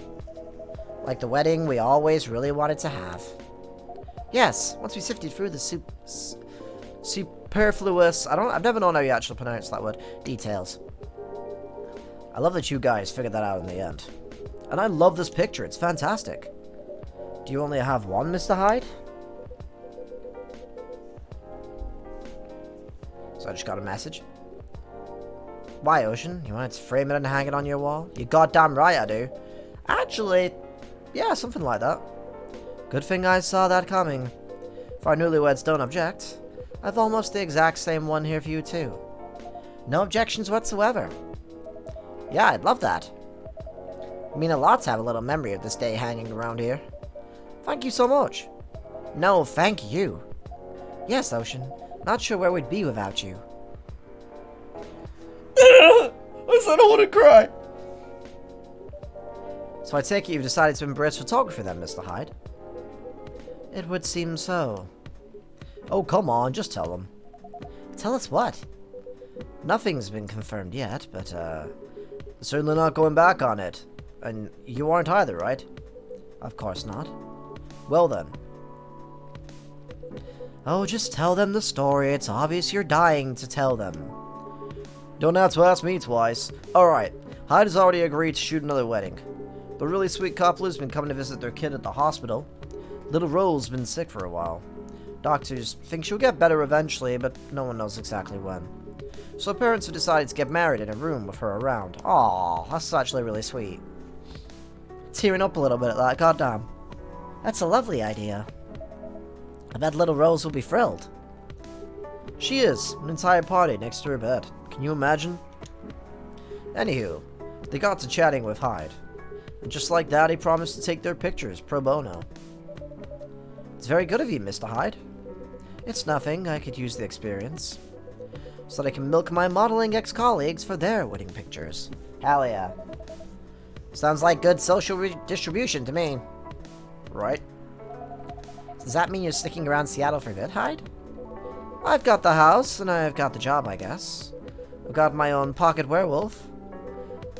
Like the wedding we always really wanted to have. Yes, once we sifted through the superfluous, I've never known how you actually pronounce that word, details. I love that you guys figured that out in the end. And I love this picture, it's fantastic. Do you only have one, Mr. Hyde? So I just got a message. Why, Ocean? You wanted to frame it and hang it on your wall? You goddamn right I do. Actually, yeah, something like that. Good thing I saw that coming. If our newlyweds don't object, I've almost the exact same one here for you too. No objections whatsoever. Yeah, I'd love that. I mean a lot to have a little memory of this day hanging around here. Thank you so much. No, thank you. Yes, Ocean. Not sure where we'd be without you. I said I want to cry. So I take it you've decided to embrace photography then, Mr. Hyde? It would seem so. Oh, come on, just tell them. Tell us what? Nothing's been confirmed yet, but, certainly not going back on it. And you aren't either, right? Of course not. Well then. Oh, just tell them the story. It's obvious you're dying to tell them. Don't have to ask me twice. Alright, Hyde has already agreed to shoot another wedding. The really sweet couple has been coming to visit their kid at the hospital. Little Rose's been sick for a while. Doctors think she'll get better eventually, but no one knows exactly when. So parents have decided to get married in a room with her around. Aww, that's actually really sweet. Tearing up a little bit at that, goddamn. That's a lovely idea. I bet little Rose will be thrilled. She is, an entire party next to her bed. Can you imagine? Anywho, they got to chatting with Hyde. And just like that, he promised to take their pictures pro bono. It's very good of you, Mr. Hyde. It's nothing, I could use the experience. So that I can milk my modeling ex-colleagues for their wedding pictures. Hell yeah. Sounds like good social redistribution to me. Right? Does that mean you're sticking around Seattle for good, Hyde? I've got the house, and I've got the job, I guess. I've got my own pocket werewolf.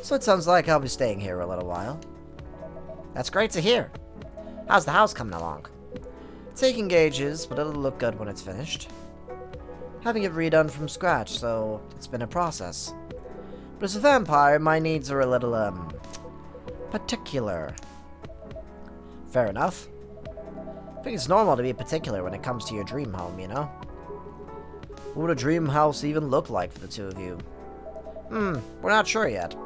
So it sounds like I'll be staying here a little while. That's great to hear. How's the house coming along? Taking ages, but it'll look good when it's finished. Having it redone from scratch, so it's been a process. But as a vampire, my needs are a little, particular. Fair enough. I think it's normal to be particular when it comes to your dream home, you know? What would a dream house even look like for the two of you? We're not sure yet.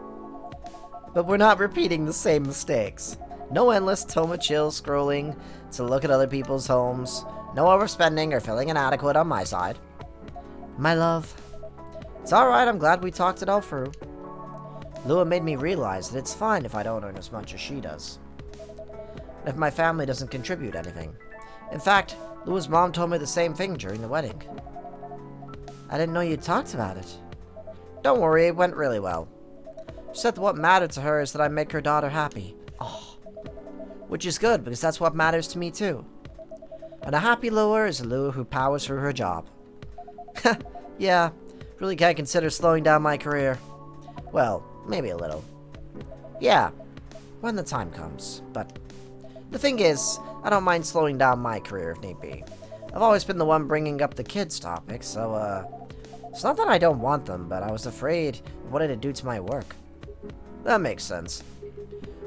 But we're not repeating the same mistakes. No endless Toma chill scrolling to look at other people's homes. No overspending or feeling inadequate on my side. My love. It's alright, I'm glad we talked it all through. Lua made me realize that it's fine if I don't earn as much as she does. And if my family doesn't contribute anything. In fact, Lua's mom told me the same thing during the wedding. I didn't know you talked about it. Don't worry, it went really well. She said that what mattered to her is that I make her daughter happy. Oh. Which is good, because that's what matters to me too. And a happy Lua is a Lua who powers through her job. Yeah, really can't consider slowing down my career. Well, maybe a little. Yeah, when the time comes. But the thing is, I don't mind slowing down my career if need be. I've always been the one bringing up the kids' topics, so, it's not that I don't want them, but I was afraid of what it'd do to my work. That makes sense.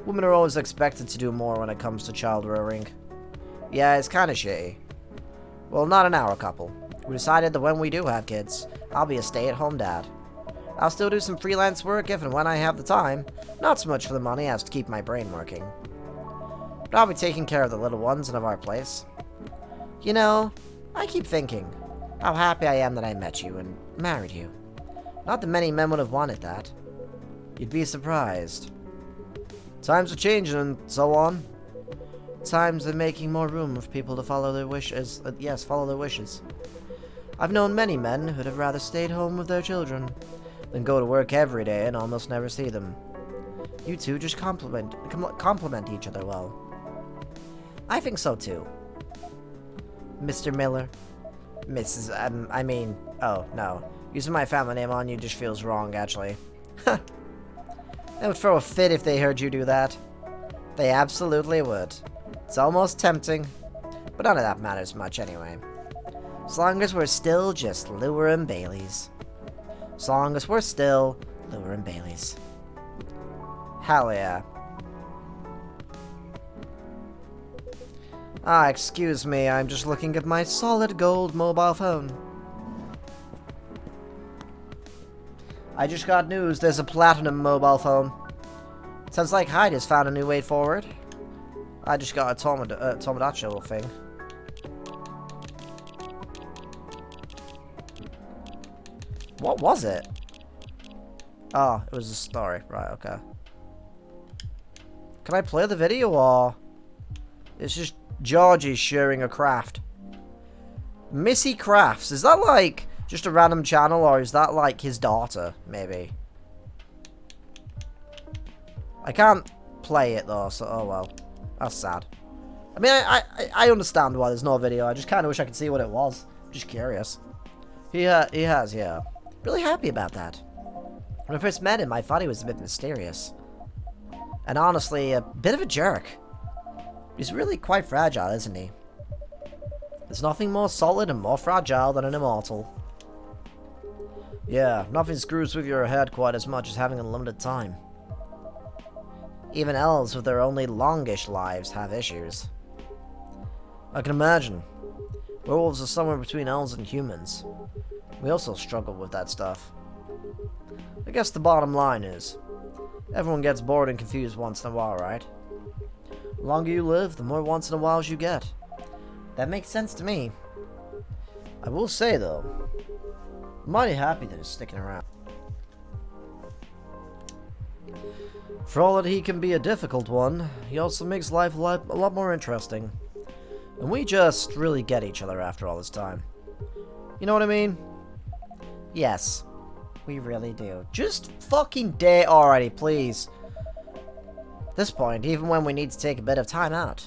Women are always expected to do more when it comes to child rearing. Yeah, it's kinda shitty. Well, not in our couple. We decided that when we do have kids, I'll be a stay-at-home dad. I'll still do some freelance work if and when I have the time, not so much for the money as to keep my brain working. But I'll be taking care of the little ones and of our place. You know, I keep thinking how happy I am that I met you and married you. Not that many men would have wanted that. You'd be surprised. Times are changing and so on. Times are making more room for people to follow their wishes. Yes, follow their wishes. I've known many men who'd have rather stayed home with their children than go to work every day and almost never see them. You two just complement each other well. I think so too. Mr. Miller. Mrs. Oh, no. Using my family name on you just feels wrong, actually. They would throw a fit if they heard you do that. They absolutely would. It's almost tempting, but none of that matters much anyway. As long as we're still just Lua and Baileys. As long as we're still Lua and Baileys. Hell yeah. Ah, excuse me, I'm just looking at my solid gold mobile phone. I just got news, there's a platinum mobile phone. Sounds like Hyde has found a new way forward. I just got a Tomodachi thing. What was it? Oh, it was a story. Right, okay. Can I play the video, or... It's just Georgie sharing a craft. Missy Crafts. Is that, like, just a random channel, or is that, like, his daughter, maybe? I can't play it, though, so, oh well. That's sad. I mean, I understand why there's no video. I just kind of wish I could see what it was. Just curious. He has, yeah. Really happy about that. When I first met him, I thought he was a bit mysterious. And honestly, a bit of a jerk. He's really quite fragile, isn't he? There's nothing more solid and more fragile than an immortal. Yeah, nothing screws with your head quite as much as having unlimited time. Even elves with their only longish lives have issues. I can imagine. Werewolves are somewhere between elves and humans. We also struggle with that stuff. I guess the bottom line is, everyone gets bored and confused once in a while, right? The longer you live, the more once in a whiles you get. That makes sense to me. I will say, though, I'm mighty happy that he's sticking around. For all that he can be a difficult one, he also makes life a lot more interesting. And we just really get each other after all this time. You know what I mean? Yes, we really do. Just fucking date already, please. At this point, even when we need to take a bit of time out,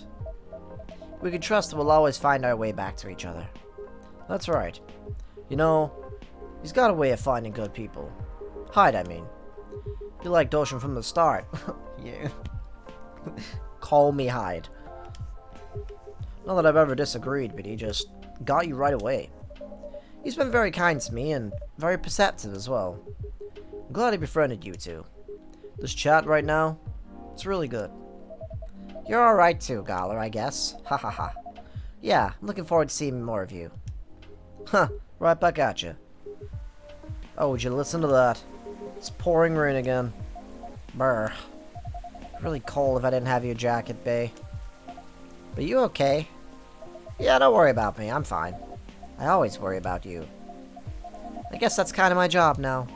we can trust that we'll always find our way back to each other. That's right. You know, he's got a way of finding good people. Hyde, I mean. You liked Ocean from the start. Yeah. Call me Hyde. Not that I've ever disagreed, but he just got you right away. He's been very kind to me, and very perceptive as well. I'm glad he befriended you two. This chat right now, it's really good. You're alright too, Galler, I guess. Ha ha ha. Yeah, I'm looking forward to seeing more of you. Huh, right back at you. Oh, would you listen to that? It's pouring rain again. Brr. Really cold if I didn't have your jacket, bae. But you okay? Yeah, don't worry about me, I'm fine. I always worry about you. I guess that's kind of my job now.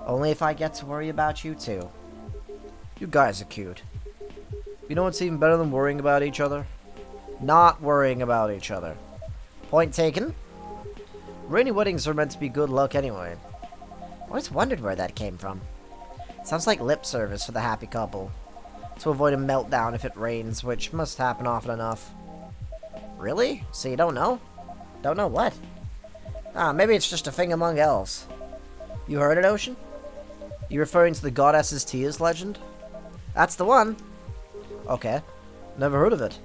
Only if I get to worry about you too. You guys are cute. You know what's even better than worrying about each other? Not worrying about each other. Point taken. Rainy weddings are meant to be good luck anyway. I always wondered where that came from. It sounds like lip service for the happy couple. To avoid a meltdown if it rains, which must happen often enough. Really? So you don't know? Don't know what? Ah, maybe it's just a thing among elves. You heard it, Ocean? You referring to the goddess's tears legend? That's the one. Okay. Never heard of it.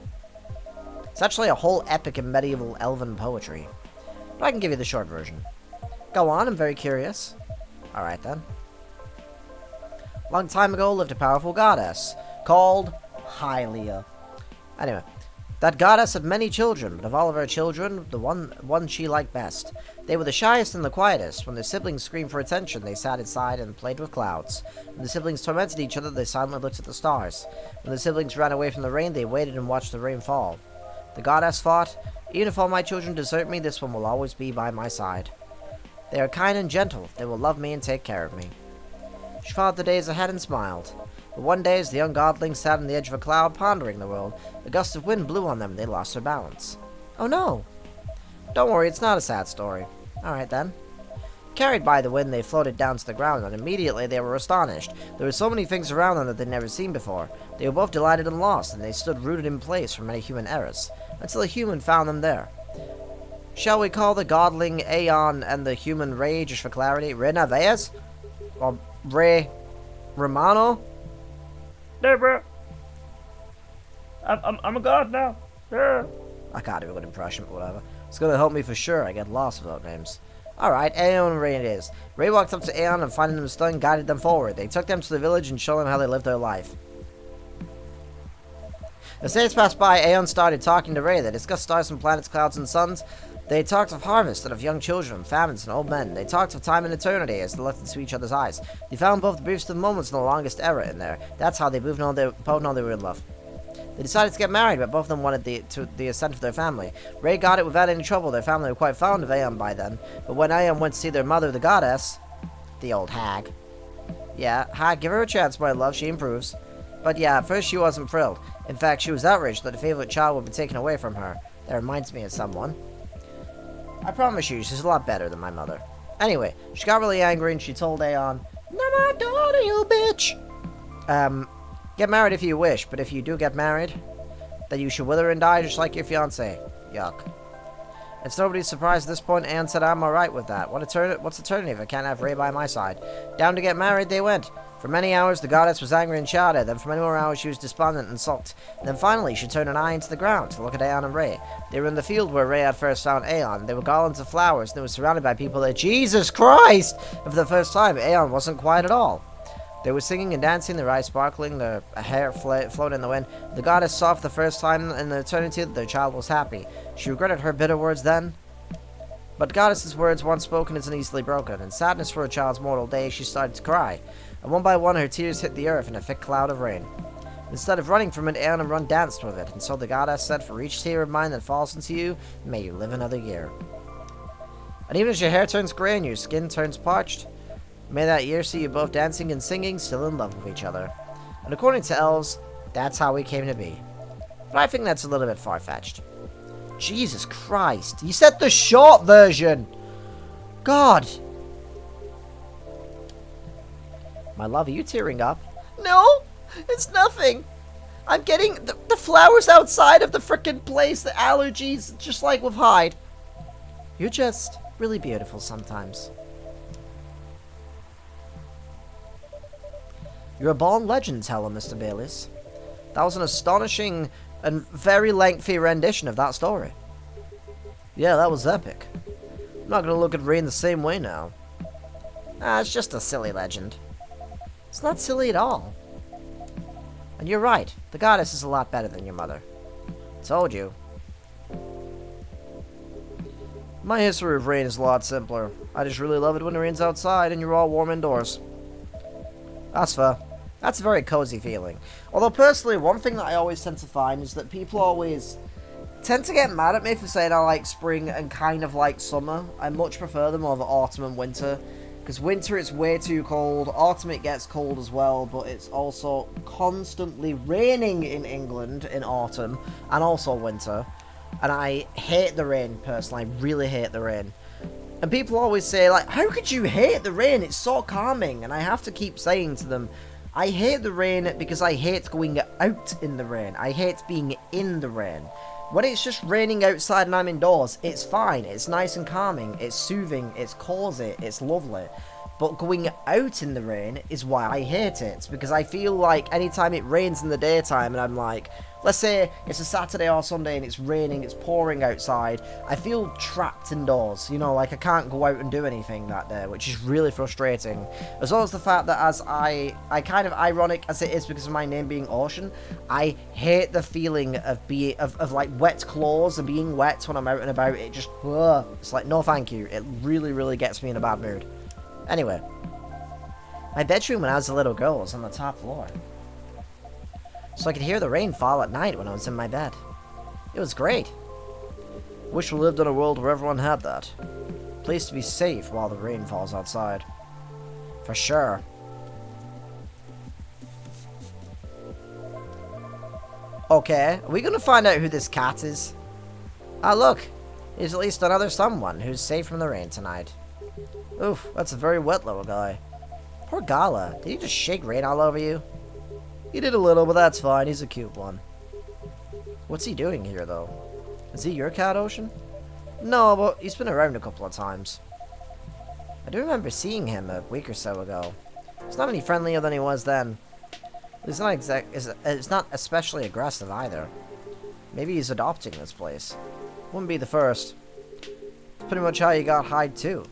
It's actually a whole epic in medieval elven poetry. But I can give you the short version. Go on, I'm very curious. Alright then. Long time ago lived a powerful goddess called Hylia. Anyway, that goddess had many children, but of all of her children, the one she liked best. They were the shyest and the quietest. When their siblings screamed for attention, they sat inside and played with clouds. When the siblings tormented each other, they silently looked at the stars. When the siblings ran away from the rain, they waited and watched the rain fall. The goddess thought, even if all my children desert me, this one will always be by my side. They are kind and gentle. They will love me and take care of me. She thought the days ahead and smiled. But one day, as the young godlings sat on the edge of a cloud, pondering the world, a gust of wind blew on them and they lost their balance. Oh no! Don't worry, it's not a sad story. Alright then. Carried by the wind, they floated down to the ground, and immediately they were astonished. There were so many things around them that they'd never seen before. They were both delighted and lost, and they stood rooted in place from many human eras, until a human found them there. Shall we call the godling Aeon and the human Ray, just for clarity, Renaveas? Or Ray Romano? There, bro. I'm a god now. Yeah. I can't do a good impression, but whatever. It's gonna help me for sure. I get lost without names. Alright, Aeon and Ray it is. Ray walked up to Aeon and finding them stunned, guided them forward. They took them to the village and showed them how they lived their life. As days passed by, Aeon started talking to Ray. They discussed stars and planets, clouds and suns. They talked of harvest and of young children, famines and old men. They talked of time and eternity as they looked into each other's eyes. They found both the briefest of moments and the longest era in there. That's how they both know they were in love. They decided to get married, but both of them wanted the assent of their family. Ray got it without any trouble. Their family were quite fond of Aeon by then. But when Aeon went to see their mother, the goddess, the old hag, Yeah, give her a chance, my love, she improves. But yeah, at first she wasn't thrilled. In fact, she was outraged that a favorite child would be taken away from her. That reminds me of someone. I promise you, she's a lot better than my mother. Anyway, she got really angry and she told Aeon, "No, my daughter, you bitch!" Get married if you wish, but if you do get married, then you should wither and die just like your fiancé. Yuck. It's nobody's surprise at this point, Aeon said I'm alright with that. What's eternity if I can't have Ray by my side? Down to get married they went. For many hours the goddess was angry and shouted, then for many more hours she was despondent and sulked. Then finally she turned an eye into the ground to look at Aeon and Ray. They were in the field where Ray had first found Aeon. They were garlands of flowers and they were surrounded by people that, Jesus Christ! And for the first time, Aeon wasn't quiet at all. They were singing and dancing, their eyes sparkling, their hair floating in the wind. The goddess saw for the first time in eternity that their child was happy. She regretted her bitter words then. But goddess's words, once spoken, isn't easily broken. In sadness for her child's mortal day, she started to cry. And one by one, her tears hit the earth in a thick cloud of rain. Instead of running from it, Aeon and Run danced with it. And so the goddess said, "For each tear of mine that falls into you, may you live another year." And even as your hair turns grey and your skin turns parched, may that year see you both dancing and singing, still in love with each other. And according to elves, that's how we came to be. But I think that's a little bit far-fetched. Jesus Christ. You said the short version! God! My love, are you tearing up? No! It's nothing! I'm getting the flowers outside of the frickin' place, the allergies, just like with Hyde. You're just really beautiful sometimes. You're a born legend, Helen, Mr. Bayliss. That was an astonishing and very lengthy rendition of that story. Yeah, that was epic. I'm not gonna look at Rain the same way now. It's just a silly legend. It's not silly at all. And you're right, the goddess is a lot better than your mother. Told you. My history of Rain is a lot simpler. I just really love it when it rains outside and you're all warm indoors. That's fair. That's a very cozy feeling. Although personally, one thing that I always tend to find is that people always tend to get mad at me for saying I like spring and kind of like summer. I much prefer them over autumn and winter. Because winter it's way too cold, autumn it gets cold as well, but it's also constantly raining in England in autumn and also winter. And I hate the rain personally, I really hate the rain. And people always say like, how could you hate the rain? It's so calming. And I have to keep saying to them, I hate the rain because I hate going out in the rain. I hate being in the rain. When it's just raining outside and I'm indoors, it's fine. It's nice and calming. It's soothing. It's cozy. It's lovely. But going out in the rain is why I hate it. Because I feel like anytime it rains in the daytime and I'm like, let's say it's a Saturday or Sunday and it's raining, it's pouring outside, I feel trapped indoors. You know, like I can't go out and do anything that day, which is really frustrating. As well as the fact that as I kind of ironic as it is because of my name being Ocean, I hate the feeling of being, of like wet clothes and being wet when I'm out and about. It just, it's like, no thank you. It really, really gets me in a bad mood. Anyway, my bedroom when I was a little girl was on the top floor. So I could hear the rain fall at night when I was in my bed. It was great. Wish we lived in a world where everyone had that. Place to be safe while the rain falls outside. For sure. Okay, are we gonna find out who this cat is? Ah, look! He's at least another someone who's safe from the rain tonight. Oof, that's a very wet little guy. Poor Gala, did he just shake rain all over you? He did a little, but that's fine. He's a cute one. What's he doing here, though? Is he your cat, Ocean? No, but he's been around a couple of times. I do remember seeing him a week or so ago. He's not any friendlier than he was then. He's not it's not especially aggressive either. Maybe he's adopting this place. Wouldn't be the first. It's pretty much how you got Hyde too.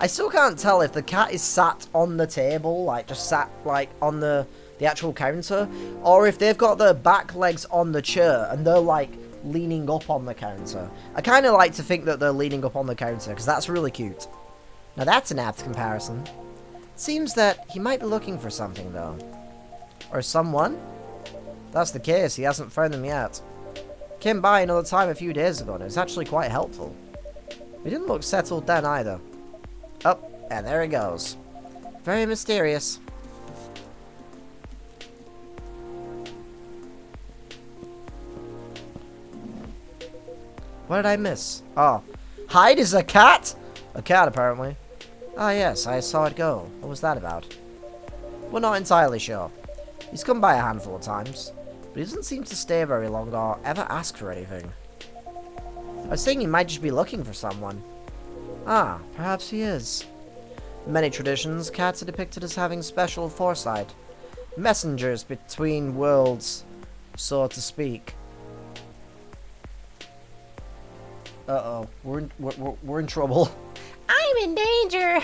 I still can't tell if the cat is sat on the table, like just sat like on the actual counter, or if they've got their back legs on the chair and they're like leaning up on the counter. I kind of like to think that they're leaning up on the counter because that's really cute. Now that's an apt comparison. Seems that he might be looking for something though. Or someone? If that's the case, he hasn't found them yet. Came by another time a few days ago and it was actually quite helpful. He didn't look settled then either. Oh, And there he goes. Very mysterious. What did I miss? Oh. Hyde is a cat? A cat, apparently. Ah, yes, I saw it go. What was that about? We're not entirely sure. He's come by a handful of times, but he doesn't seem to stay very long or ever ask for anything. I was thinking he might just be looking for someone. Ah, perhaps he is. In many traditions, cats are depicted as having special foresight. Messengers between worlds, so to speak. Uh-oh, we're in trouble. I'm in danger!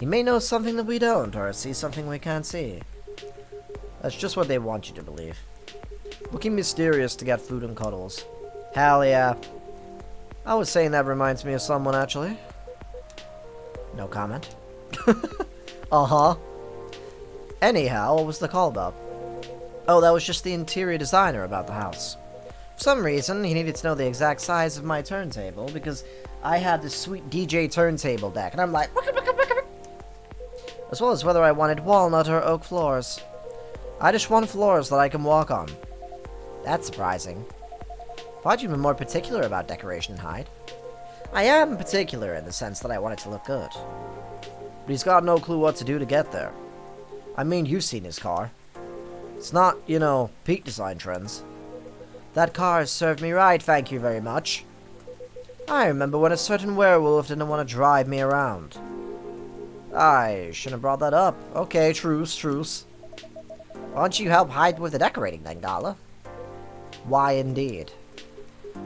He may know something that we don't, or see something we can't see. That's just what they want you to believe. Looking mysterious to get food and cuddles. Hell yeah. I was saying that reminds me of someone, actually. No comment. Uh-huh. Anyhow, what was the call about? Oh, that was just the interior designer about the house. For some reason, he needed to know the exact size of my turntable, because I had this sweet DJ turntable deck, and I'm like, as well as whether I wanted walnut or oak floors. I just want floors that I can walk on. That's surprising. Thought you'd been more particular about decoration in Hyde. I am particular in the sense that I want it to look good. But he's got no clue what to do to get there. I mean, you've seen his car. It's not, you know, peak design trends. That car has served me right, thank you very much. I remember when a certain werewolf didn't want to drive me around. I shouldn't have brought that up. Okay, truce. Why don't you help Hyde with the decorating then, Gala? Why indeed?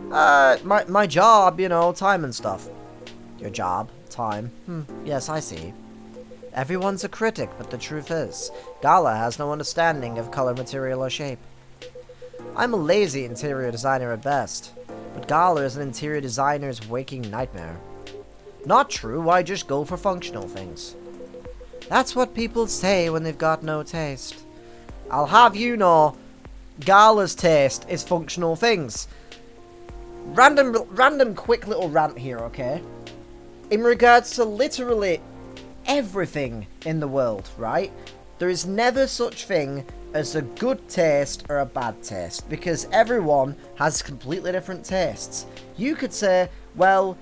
My job, you know, time and stuff. Your job, time. Yes, I see. Everyone's a critic, but the truth is, Gala has no understanding of color, material, or shape. I'm a lazy interior designer at best, but Gala is an interior designer's waking nightmare. Not true, I just go for functional things. That's what people say when they've got no taste. I'll have you know, Gala's taste is functional things. Random quick little rant here, okay? In regards to literally everything in the world, right? There is never such thing as a good taste or a bad taste, because everyone has completely different tastes. You could say, well,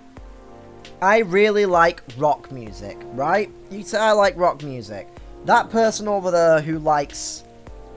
I really like rock music, right? You say I like rock music. That person over there who likes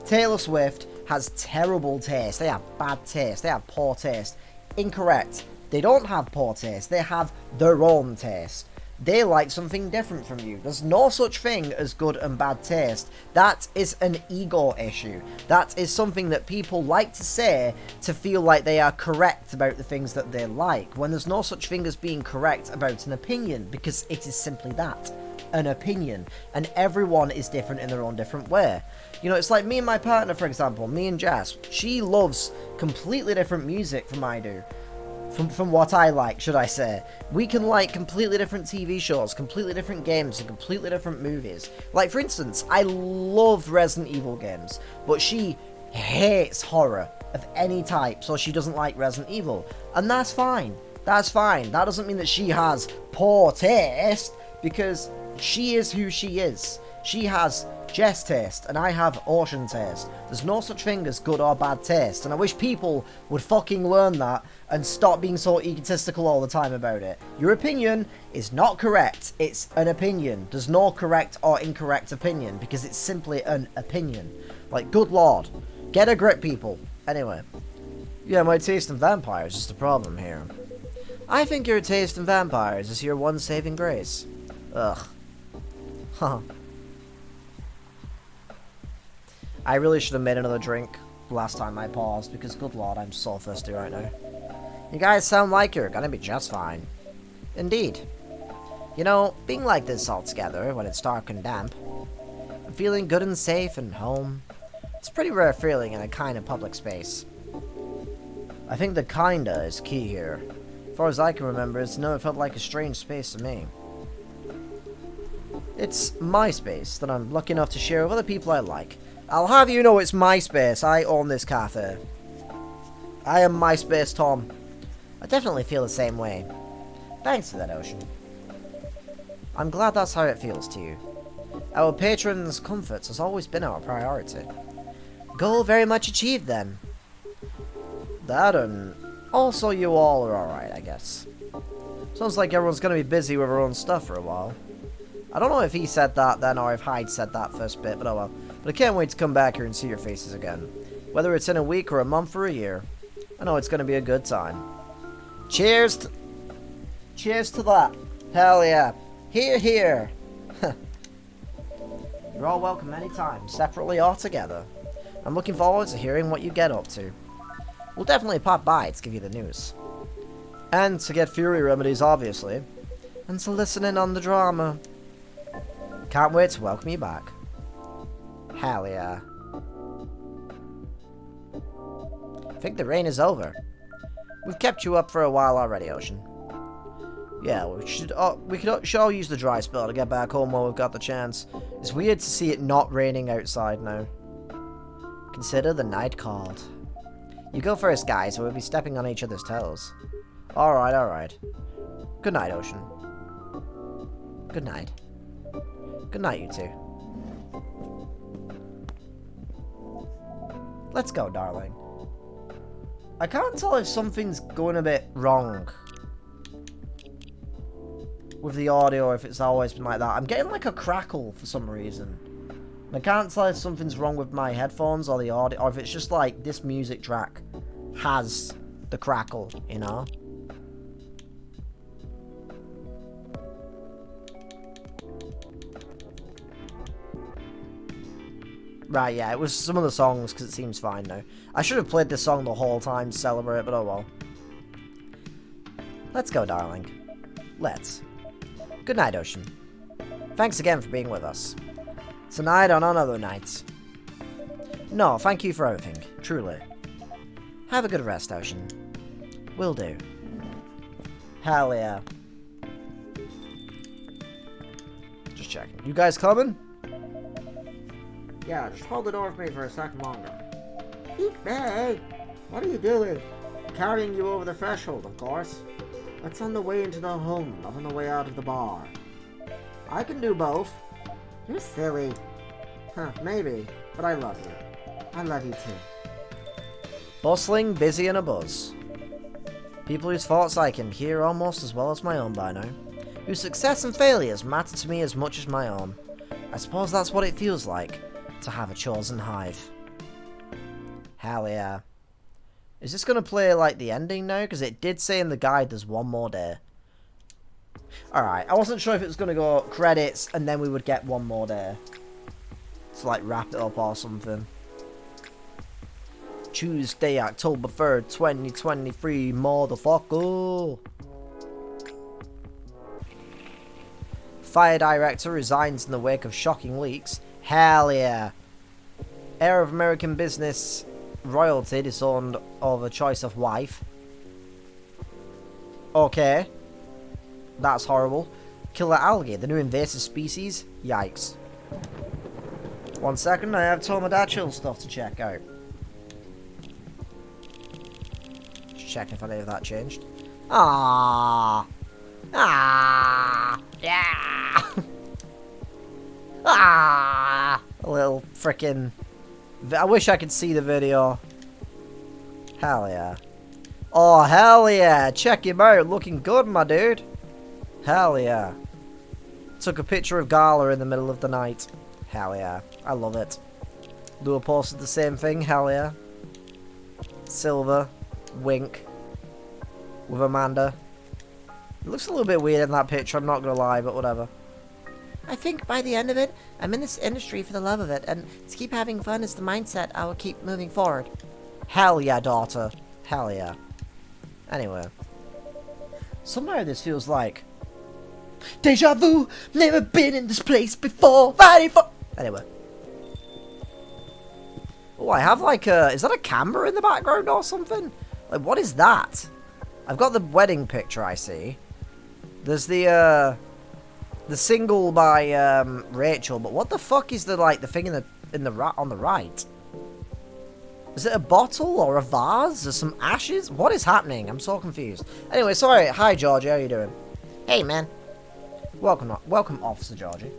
Taylor Swift has terrible taste. They have bad taste. They have poor taste. Incorrect. They don't have poor taste. They have their own taste. They like something different from you. There's no such thing as good and bad taste. That is an ego issue. That is something that people like to say to feel like they are correct about the things that they like, when there's no such thing as being correct about an opinion, because it is simply that, an opinion, and everyone is different in their own different way. You know, it's like me and my partner, for example, me and Jess. She loves completely different music from I do. From what I like, should I say. We can like completely different TV shows, completely different games, and completely different movies. Like, for instance, I love Resident Evil games, but she hates horror of any type, so she doesn't like Resident Evil. And that's fine. That's fine. That doesn't mean that she has poor taste, because she is who she is. She has Jess taste, and I have Ocean taste. There's no such thing as good or bad taste, and I wish people would fucking learn that and stop being so egotistical all the time about it. Your opinion is not correct. It's an opinion. There's no correct or incorrect opinion, because it's simply an opinion. Like, good lord. Get a grip, people. Anyway. Yeah, my taste in vampires is the problem here. I think your taste in vampires is your one saving grace. Ugh. Huh. I really should have made another drink last time I paused, because good lord, I'm so thirsty right now. You guys sound like you're gonna be just fine. Indeed. You know, being like this all together when it's dark and damp, and feeling good and safe and home, it's a pretty rare feeling in a kind of public space. I think the kinda is key here. As far as I can remember, it's never felt like a strange space to me. It's my space that I'm lucky enough to share with other people I like. I'll have you know it's my space. I own this cafe. I am my space, Tom. I definitely feel the same way. Thanks for that, Ocean. I'm glad that's how it feels to you. Our patrons' comforts has always been our priority. Goal very much achieved then. That and also you all are alright, I guess. Sounds like everyone's gonna be busy with their own stuff for a while. I don't know if he said that then or if Hyde said that first bit, but oh well. But I can't wait to come back here and see your faces again. Whether it's in a week or a month or a year. I know it's gonna be a good time. Cheers to that. Hell yeah. Here, here. You're all welcome anytime, separately or together. I'm looking forward to hearing what you get up to. We'll definitely pop by to give you the news. And to get Fury remedies, obviously. And to listen in on the drama. Can't wait to welcome you back. Hell yeah. I think the rain is over. We've kept you up for a while already, Ocean. Yeah, we should all use the dry spell to get back home while we've got the chance. It's weird to see it not raining outside now. Consider the night called. You go first, guys, or we'll be stepping on each other's toes. Alright, alright. Good night, Ocean. Good night. Good night, you two. Let's go, darling. I can't tell if something's going a bit wrong with the audio, or if it's always been like that. I'm getting like a crackle for some reason. I can't tell if something's wrong with my headphones or the audio, or if it's just like this music track has the crackle, you know? Right, yeah, it was some of the songs, because it seems fine now. I should have played this song the whole time to celebrate, but oh well. Let's go, darling. Let's. Good night, Ocean. Thanks again for being with us. Tonight and on other nights. No, thank you for everything, truly. Have a good rest, Ocean. Will do. Hell yeah. Just checking. You guys coming? Yeah, just hold the door for me for a second longer. Hey, what are you doing? Carrying you over the threshold, of course. That's on the way into the home, not on the way out of the bar. I can do both. You're silly. Huh, maybe. But I love you. I love you too. Bustling, busy, and a buzz. People whose thoughts I can hear almost as well as my own by now. Whose success and failures matter to me as much as my own. I suppose that's what it feels like to have a chosen hive. Hell yeah. Is this going to play like the ending now? Because it did say in the guide there's one more day. Alright, I wasn't sure if it was going to go credits and then we would get one more day. To like wrap it up or something. Tuesday, October 3rd, 2023, motherfucker. Fire director resigns in the wake of shocking leaks. Hell yeah. Heir of American business royalty disowned over choice of wife. Okay. That's horrible. Killer algae, the new invasive species. Yikes. 1 second, I have Tomodachi stuff to check out. Just checking if any of that changed. Ah. Ah. Yeah. Ah. A little frickin'. I wish I could see the video. Hell yeah. Oh, hell yeah. Check him out. Looking good, my dude. Hell yeah. Took a picture of Gala in the middle of the night. Hell yeah. I love it. Lua posted the same thing. Hell yeah. Silver. Wink. With Amanda. It looks a little bit weird in that picture, I'm not gonna lie, but whatever. I think by the end of it, I'm in this industry for the love of it, and to keep having fun is the mindset I will keep moving forward. Hell yeah, daughter. Hell yeah. Anyway. Somehow this feels like... Deja vu! Never been in this place before! Fighting for... Anyway. Oh, I have like a... Is that a camera in the background or something? Like, what is that? I've got the wedding picture, I see. There's the single by Rachel, but what the fuck is the like the thing on the right? Is it a bottle or a vase? There's some ashes? What is happening? I'm so confused. Anyway, sorry. Hi, George. How are you doing? Hey, man. Welcome, Officer Georgie.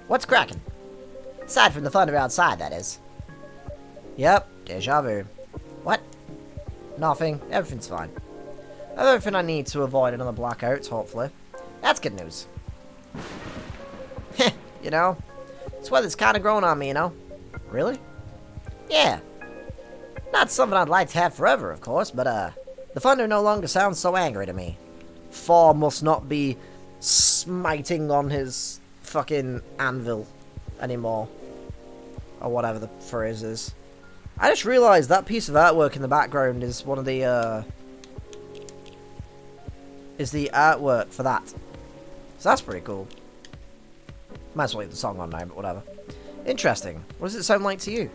What's cracking? Aside from the thunder outside, that is. Yep, deja vu. What? Nothing. Everything's fine. I have everything I need to avoid another blackout, hopefully. That's good news. Heh, you know, this weather's kind of growing on me, you know. Really? Yeah. Not something I'd like to have forever, of course, but, the thunder no longer sounds so angry to me. Thor must not be smiting on his fucking anvil anymore. Or whatever the phrase is. I just realised that piece of artwork in the background is one of the, is the artwork for that. So that's pretty cool. Might as well leave the song on now, but whatever. Interesting. What does it sound like to you?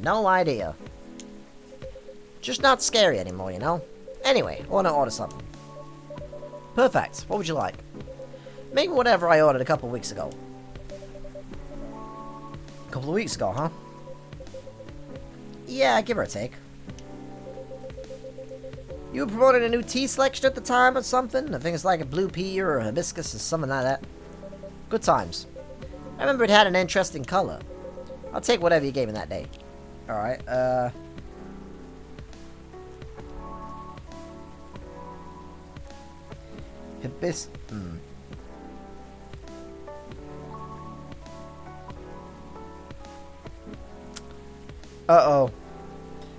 No idea. Just not scary anymore, you know? Anyway, I want to order something. Perfect. What would you like? Make whatever I ordered a couple of weeks ago. A couple of weeks ago, huh? Yeah, give or take. You were promoting a new tea selection at the time or something? I think it's like a blue pea or a hibiscus or something like that. Good times. I remember it had an interesting color. I'll take whatever you gave me that day. Alright, Uh-oh.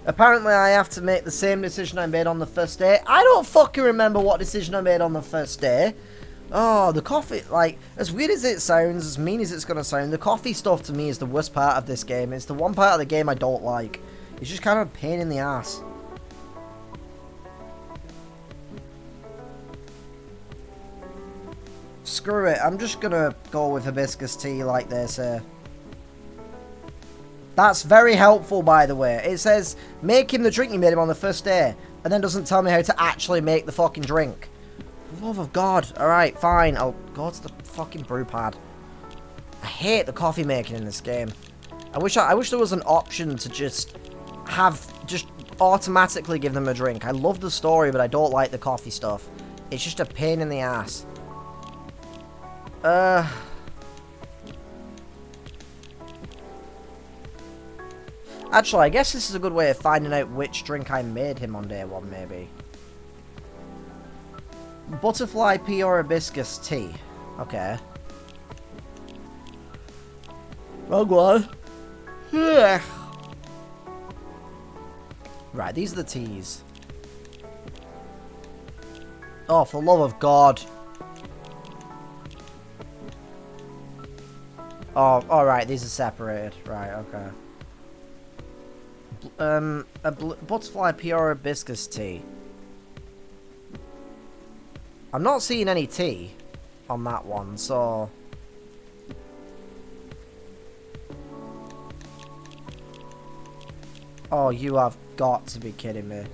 Apparently I have to make the same decision I made on the first day. I don't fucking remember what decision I made on the first day. Oh, the coffee, like, as weird as it sounds, as mean as it's gonna sound, the coffee stuff to me is the worst part of this game. It's the one part of the game I don't like. It's just kind of a pain in the ass. Screw it, I'm just gonna go with hibiscus tea like they say. That's very helpful, by the way. It says, make him the drink you made him on the first day, and then doesn't tell me how to actually make the fucking drink. For the love of God. Alright, fine. I'll go to the fucking brew pad. I hate the coffee making in this game. I wish there was an option to just automatically give them a drink. I love the story, but I don't like the coffee stuff. It's just a pain in the ass. Actually, I guess this is a good way of finding out which drink I made him on day one, maybe. Butterfly pea or hibiscus tea. Okay. Oh, God. Yeah. Right, these are the teas. Oh, for the love of God. Oh, alright, these are separated. Right, okay. A butterfly pea or hibiscus tea. I'm not seeing any tea on that one, so... Oh, you have got to be kidding me.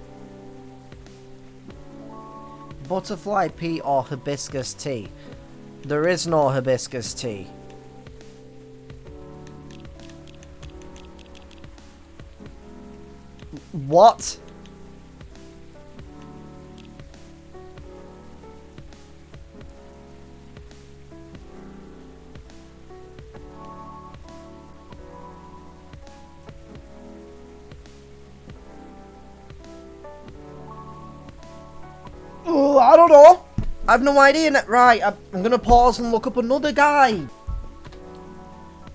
Butterfly pea or hibiscus tea. There is no hibiscus tea. What? Oh, I don't know. I have no idea. Right, I'm gonna pause and look up another guy.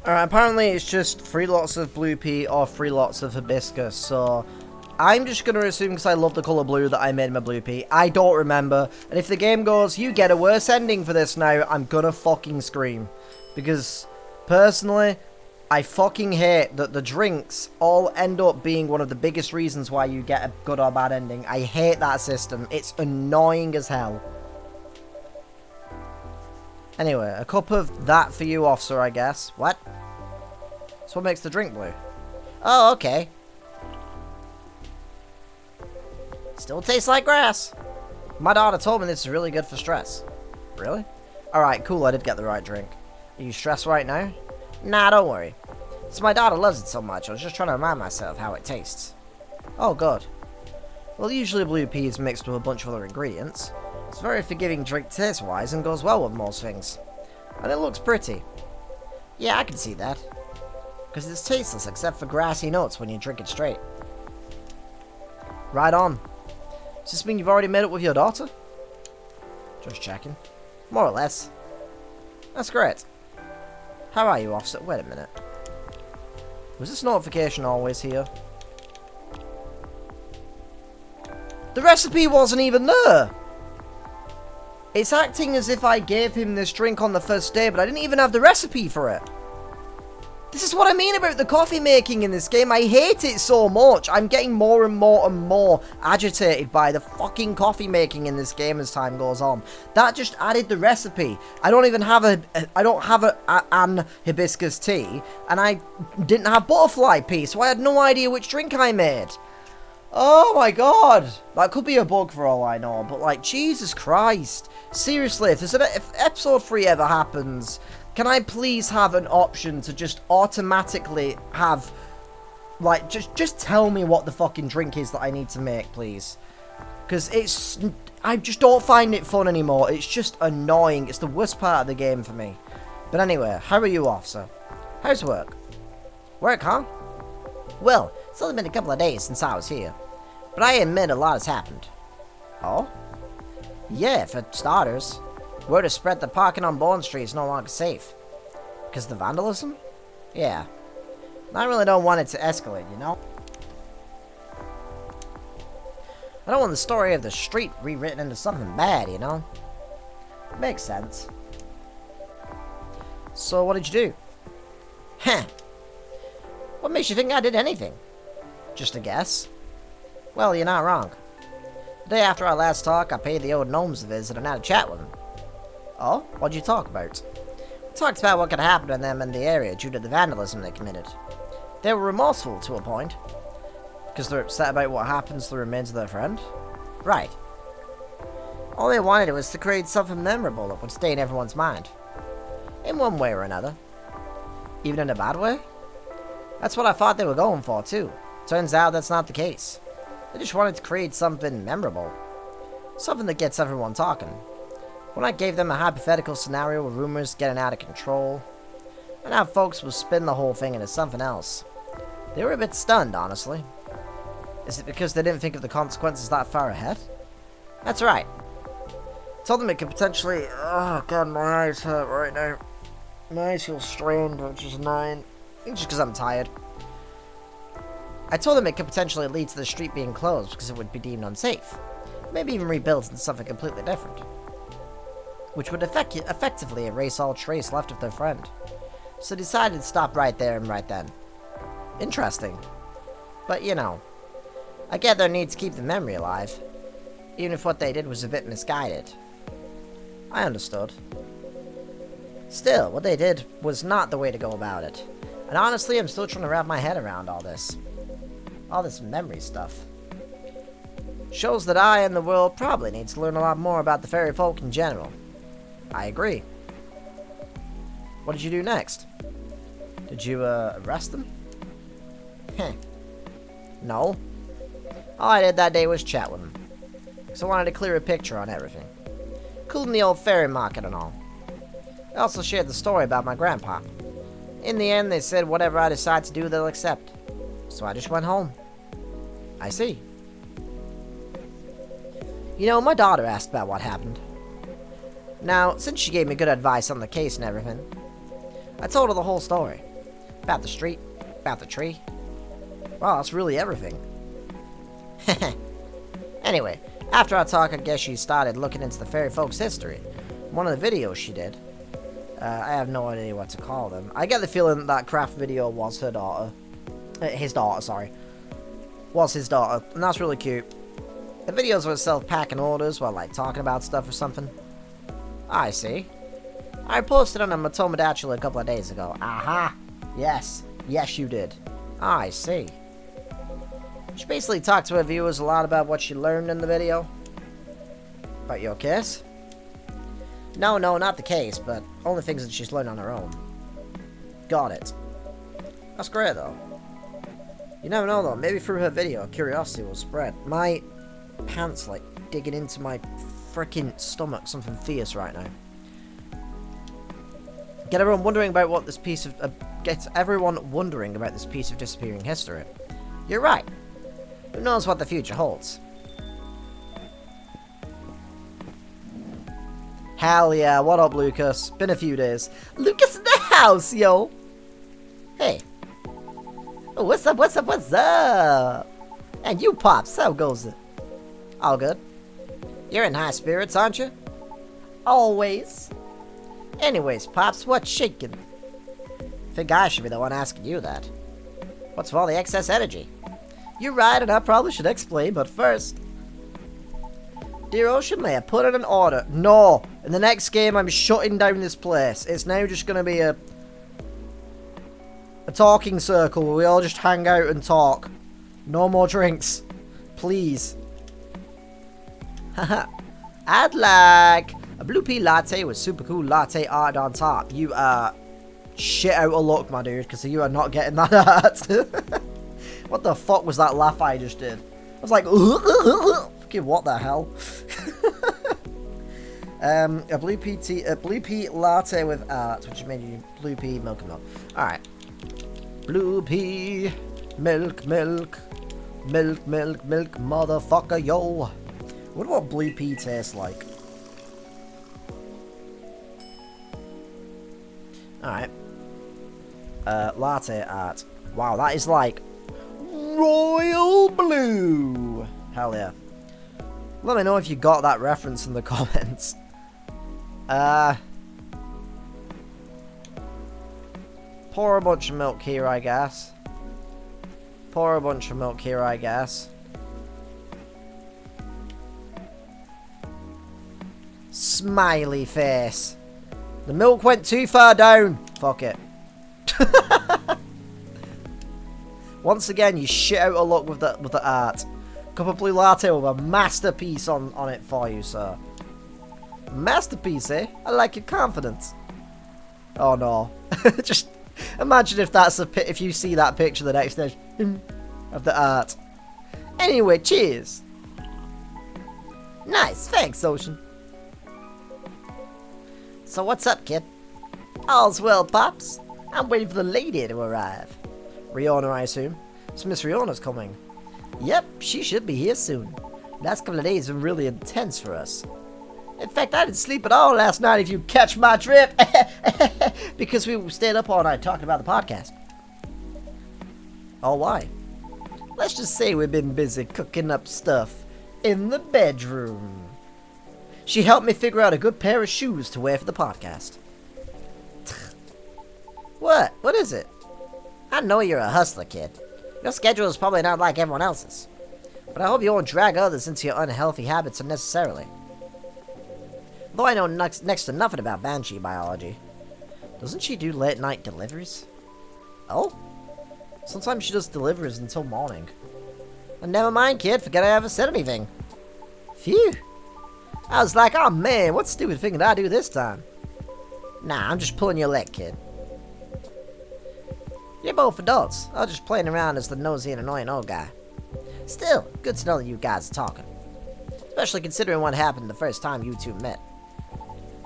Alright, apparently it's just 3 lots of blue pea or 3 lots of hibiscus, so I'm just going to assume, because I love the colour blue, that I made my blue pea. I don't remember, and if the game goes, you get a worse ending for this now, I'm gonna fucking scream. Because, personally, I fucking hate that the drinks all end up being one of the biggest reasons why you get a good or bad ending. I hate that system. It's annoying as hell. Anyway, a cup of that for you, officer, I guess. What? That's what makes the drink blue. Oh, okay. Still tastes like grass. My daughter told me this is really good for stress. Really? Alright, cool, I did get the right drink. Are you stressed right now? Nah, don't worry. It's my daughter loves it so much, I was just trying to remind myself how it tastes. Oh, good. Well, usually blue pea is mixed with a bunch of other ingredients. It's a very forgiving drink taste-wise and goes well with most things. And it looks pretty. Yeah, I can see that. Because it's tasteless except for grassy notes when you drink it straight. Right on. Does this mean you've already made it with your daughter? Just checking. More or less. That's great. How are you, officer? Wait a minute. Was this notification always here? The recipe wasn't even there! It's acting as if I gave him this drink on the first day, but I didn't even have the recipe for it. This is what I mean about the coffee making in this game. I hate it so much. I'm getting more and more and more agitated by the fucking coffee making in this game as time goes on. That just added the recipe. I don't even have an hibiscus tea, and I didn't have butterfly pea, so I had no idea which drink I made. Oh my god. That could be a bug for all I know, but like, Jesus Christ. Seriously, if episode 3 ever happens, can I please have an option to just automatically have, like, just tell me what the fucking drink is that I need to make, please? Because I just don't find it fun anymore. It's just annoying. It's the worst part of the game for me. But anyway, how are you, officer? How's work? Work, huh? Well, it's only been a couple of days since I was here. But I admit a lot has happened. Oh? Yeah, for starters. Word has spread that parking on Bond Street is no longer safe. Because of the vandalism? Yeah. I really don't want it to escalate, you know? I don't want the story of the street rewritten into something bad, you know? Makes sense. So what did you do? Heh. What makes you think I did anything? Just a guess. Well, you're not wrong. The day after our last talk, I paid the old gnomes a visit and had a chat with them. Oh? What'd you talk about? We talked about what could happen to them in the area due to the vandalism they committed. They were remorseful to a point. Because they're upset about what happens to the remains of their friend? Right. All they wanted was to create something memorable that would stay in everyone's mind. In one way or another. Even in a bad way? That's what I thought they were going for, too. Turns out that's not the case. They just wanted to create something memorable. Something that gets everyone talking. When I gave them a hypothetical scenario with rumors getting out of control, and how folks will spin the whole thing into something else, they were a bit stunned, honestly. Is it because they didn't think of the consequences that far ahead? That's right. I told them it could potentially... Oh god, my eyes hurt right now. My eyes feel strained, which is annoying. Just because I'm tired. I told them it could potentially lead to the street being closed because it would be deemed unsafe. Maybe even rebuilt into something completely different. Which would effectively erase all trace left of their friend. So decided to stop right there and right then. Interesting. But you know, I get their need to keep the memory alive. Even if what they did was a bit misguided. I understood. Still, what they did was not the way to go about it. And honestly, I'm still trying to wrap my head around all this. All this memory stuff. Shows that I and the world probably need to learn a lot more about the fairy folk in general. I agree. What did you do next? Did you, arrest them? Heh. No. All I did that day was chat with them. So I wanted to clear a picture on everything. Including the old fairy market and all. I also shared the story about my grandpa. In the end, they said whatever I decide to do, they'll accept. So I just went home. I see. You know, my daughter asked about what happened. Now, since she gave me good advice on the case and everything, I told her the whole story. About the street, about the tree. Wow, that's really everything. Anyway, after our talk, I guess she started looking into the fairy folks' history. One of the videos she did. I have no idea what to call them. I get the feeling that craft video was her daughter. His daughter, sorry. Was his daughter, and that's really cute. The videos of herself packing orders while, like, talking about stuff or something. I see. I posted on a Matomodachi a couple of days ago. Aha! Yes. Yes, you did. I see. She basically talked to her viewers a lot about what she learned in the video. About your case? No, not the case, but only things that she's learned on her own. Got it. That's great, though. You never know, though. Maybe through her video, curiosity will spread. My pants, like, digging into my freaking stomach something fierce right now. Get everyone wondering about what this piece of disappearing history. You're right. Who knows what the future holds? Hell yeah, what up, Lucas? Been a few days. Lucas in the house, yo! Hey. Oh, what's up, what's up, what's up? And you, Pops, how goes it? All good. You're in high spirits, aren't you? Always. Anyways, Pops, what's shaking? Think I should be the one asking you that. What's with all the excess energy? You're right, and I probably should explain, but first... Dear Ocean Layer, put in an order. No! In the next game, I'm shutting down this place. It's now just going to be a talking circle where we all just hang out and talk. No more drinks. Please. Haha. I'd like a blue pea latte with super cool latte art on top. You are shit out of luck, my dude, because you are not getting that art. What the fuck was that laugh I just did? I was like, fucking what the hell? A blue pea latte with art, which made you blue pea milk and milk. Alright. Blue pea, milk, motherfucker, yo. What what blue pea tastes like? Alright. Latte art. Wow, that is like royal blue. Hell yeah. Let me know if you got that reference in the comments. Pour a bunch of milk here, I guess. Pour a bunch of milk here, I guess. Smiley face. The milk went too far down. Fuck it. Once again, you shit out of luck with the art. Cup of blue latte with a masterpiece on it for you, sir. Masterpiece, eh? I like your confidence. Oh no. Just imagine if that's if you see that picture the next day of the art. Anyway, cheers. Nice, thanks, Ocean. So what's up, kid? All's well, Pops. I'm waiting for the lady to arrive. Rihanna, I assume. So Miss Rihanna's coming. Yep, she should be here soon. Last couple of days have been really intense for us. In fact, I didn't sleep at all last night, if you catch my drift. Because we stayed up all night talking about the podcast. Oh, why? Let's just say we've been busy cooking up stuff in the bedroom. She helped me figure out a good pair of shoes to wear for the podcast. What? What is it? I know you're a hustler, kid. Your schedule is probably not like everyone else's. But I hope you won't drag others into your unhealthy habits unnecessarily. Though I know next to nothing about Banshee biology. Doesn't she do late night deliveries? Oh? Sometimes she does deliveries until morning. And never mind, kid, forget I ever said anything. Phew. I was like, oh man, what stupid thing did I do this time? Nah, I'm just pulling your leg, kid. You're both adults. I was just playing around as the nosy and annoying old guy. Still, good to know that you guys are talking. Especially considering what happened the first time you two met.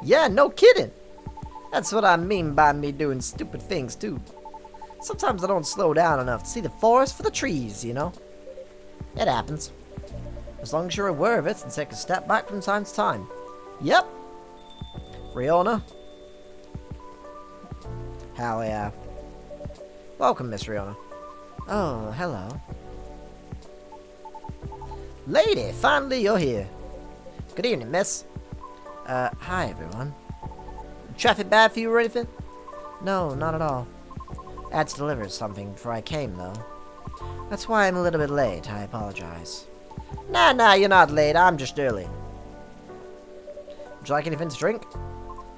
Yeah, no kidding. That's what I mean by me doing stupid things, too. Sometimes I don't slow down enough to see the forest for the trees, you know? It happens. As long as you're aware of it and take a step back from time to time. Yep. Rihanna. Hell yeah. Welcome, Miss Rihanna. Oh, hello. Lady, finally you're here. Good evening, miss. Hi, everyone. Traffic bad for you or anything? No, not at all. I had to deliver something before I came, though. That's why I'm a little bit late. I apologize. Nah, you're not late. I'm just early. Would you like anything to drink?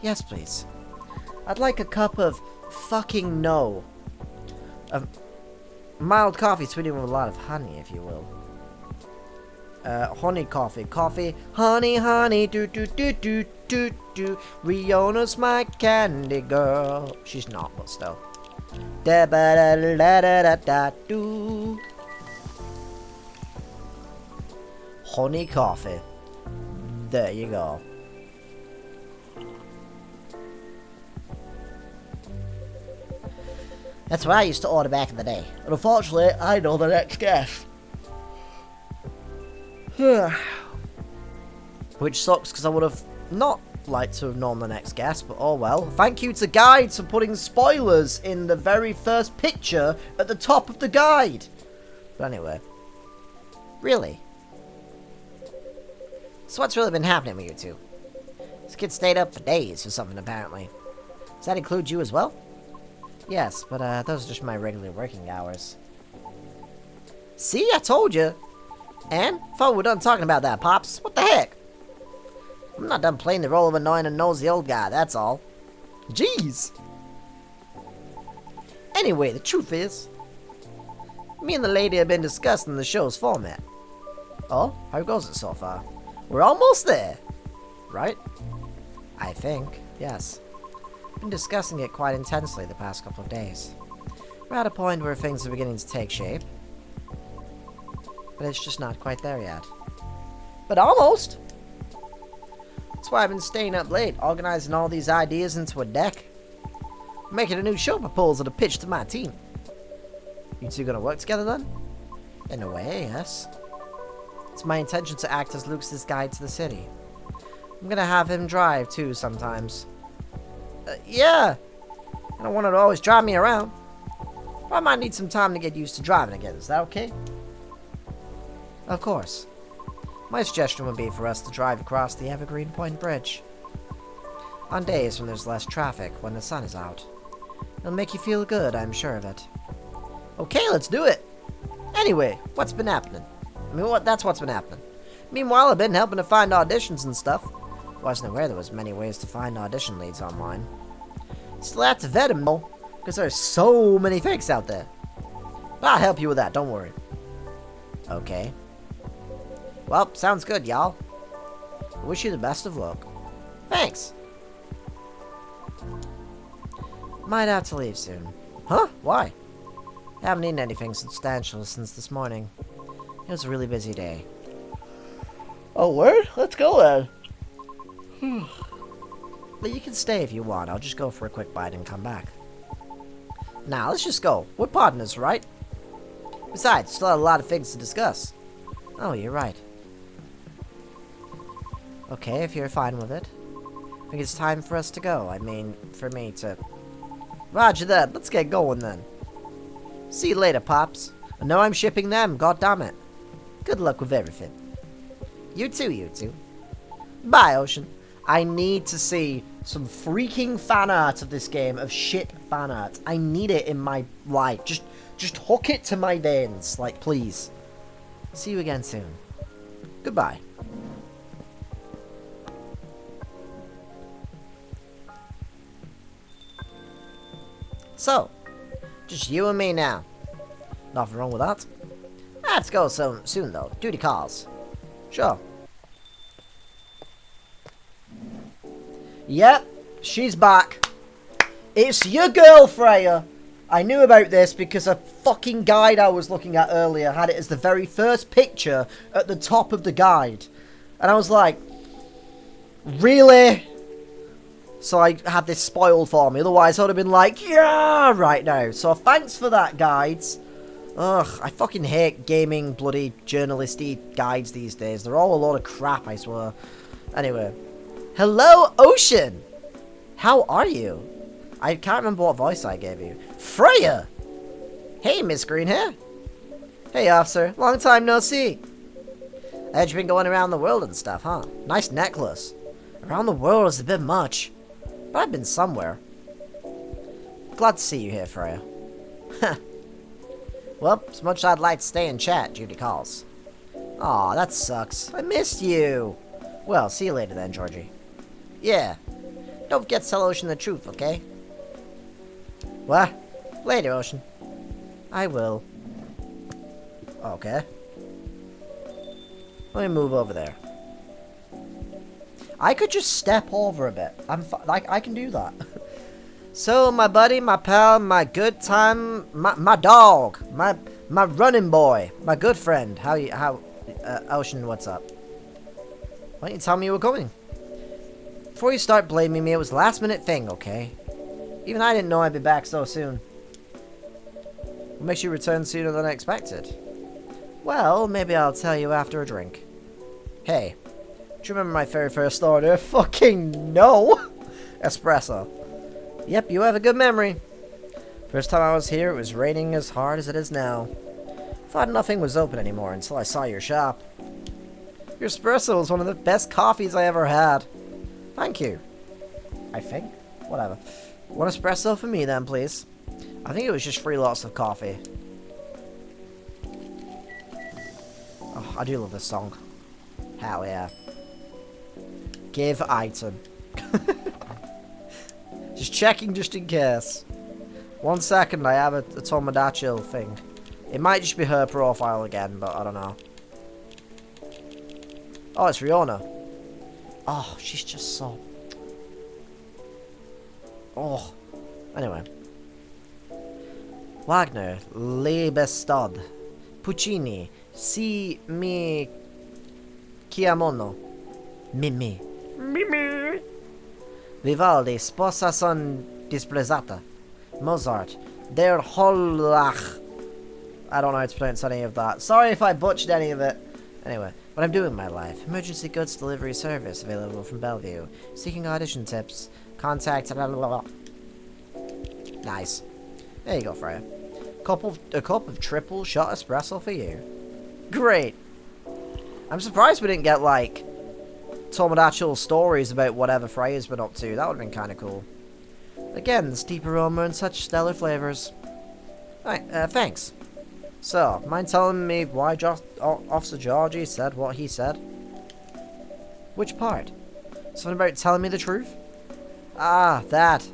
Yes, please. I'd like a cup of fucking no. A mild coffee sweetened with a lot of honey, if you will. Honey coffee. Coffee. Honey, do. Rihanna's my candy girl. She's not, but still. Da ba da da da da da do. Honey coffee. There you go. That's what I used to order back in the day. And unfortunately, I know the next guest. Which sucks because I would have not liked to have known the next guest, but oh well. Thank you to Guides for putting spoilers in the very first picture at the top of the guide. But anyway. Really? So what's really been happening with you two? This kid stayed up for days for something apparently. Does that include you as well? Yes, but those are just my regular working hours. See, I told you. And thought we're done talking about that, Pops. What the heck? I'm not done playing the role of annoying and nosy old guy, that's all. Jeez. Anyway, the truth is, me and the lady have been discussing the show's format. Oh, how goes it so far? We're almost there, right? I think, yes. Been discussing it quite intensely the past couple of days. We're at a point where things are beginning to take shape. But it's just not quite there yet. But almost! That's why I've been staying up late, organizing all these ideas into a deck. Making a new show proposal to pitch to my team. You two gonna work together then? In a way, yes. It's my intention to act as Luke's guide to the city. I'm gonna have him drive too sometimes. Yeah! I don't want him to always drive me around. But I might need some time to get used to driving again, is that okay? Of course. My suggestion would be for us to drive across the Evergreen Point Bridge. On days when there's less traffic, when the sun is out. It'll make you feel good, I'm sure of it. Okay, let's do it! Anyway, what's been happening? I mean, that's what's been happening. Meanwhile, I've been helping to find auditions and stuff. Wasn't aware there was many ways to find audition leads online. Still have to vet them though, because there's so many fakes out there. But I'll help you with that, don't worry. Okay. Well, sounds good, y'all. I wish you the best of luck. Thanks. Might have to leave soon. Huh? Why? Haven't eaten anything substantial since this morning. It was a really busy day. Oh, word? Let's go then. But you can stay if you want. I'll just go for a quick bite and come back. Nah, let's just go. We're partners, right? Besides, still have a lot of things to discuss. Oh, you're right. Okay, if you're fine with it. I think it's time for us to go. I mean, for me to... Roger that. Let's get going then. See you later, Pops. I know I'm shipping them, goddammit. Good luck with everything. You too, you two. Bye, Ocean. I need to see some freaking fan art of this game, of shit fan art. I need it in my life. Just hook it to my veins, like, please. See you again soon. Goodbye. So, just you and me now. Nothing wrong with that. Let's go soon though. Duty calls. Sure. Yep, she's back. It's your girl, Freya. I knew about this because a fucking guide I was looking at earlier had it as the very first picture at the top of the guide. And I was like, really? So I had this spoiled for me. Otherwise, I would have been like, yeah, right now. So thanks for that, guides. Ugh, I fucking hate gaming bloody journalisty guides these days. They're all a load of crap, I swear. Anyway. Hello, Ocean! How are you? I can't remember what voice I gave you. Freya! Hey, Miss Greenhair. Hey, officer. Long time no see. I heard you've been going around the world and stuff, huh? Nice necklace. Around the world is a bit much. But I've been somewhere. Glad to see you here, Freya. Well, as much as I'd like to stay and chat, Judy calls. Aw, that sucks. I missed you. Well, see you later then, Georgie. Yeah. Don't forget to tell Ocean the truth, okay? What? Later, Ocean. I will. Okay. Let me move over there. I could just step over a bit. I can do that. So, my buddy, my pal, my good time, my dog, my running boy, my good friend. Ocean, what's up? Why didn't you tell me you were coming? Before you start blaming me, it was a last-minute thing, okay? Even I didn't know I'd be back so soon. What makes you return sooner than expected? Well, maybe I'll tell you after a drink. Hey, do you remember my very first order? Fucking no! Espresso. Yep, you have a good memory. First time I was here, it was raining as hard as it is now. Thought nothing was open anymore until I saw your shop. Your espresso was one of the best coffees I ever had. Thank you. I think. Whatever. One espresso for me then, please. I think it was just 3 lots of coffee. Oh, I do love this song. Hell yeah. Give item. Just checking just in case. 1 second, I have a Tomodachi thing. It might just be her profile again, but I don't know. Oh, it's Riona. Oh, she's just so... Oh. Anyway. Wagner, Liebestad, Puccini, Si mi chiamono, Mimi. Mimi. Vivaldi, Sposa son disprezzata. Mozart, Der Hollach. I don't know how to pronounce any of that. Sorry if I butchered any of it. Anyway, what I'm doing in my life. Emergency goods delivery service available from Bellevue. Seeking audition tips. Contact. Blah, blah, blah. Nice. There you go, Freya. A cup of triple shot espresso for you. Great. I'm surprised we didn't get, like, Tomodachi stories about whatever Freya's been up to. That would have been kind of cool. Again, the steep aroma and such stellar flavors. Right, thanks. So, mind telling me why Officer Georgie said what he said? Which part? Something about telling me the truth? Ah, that.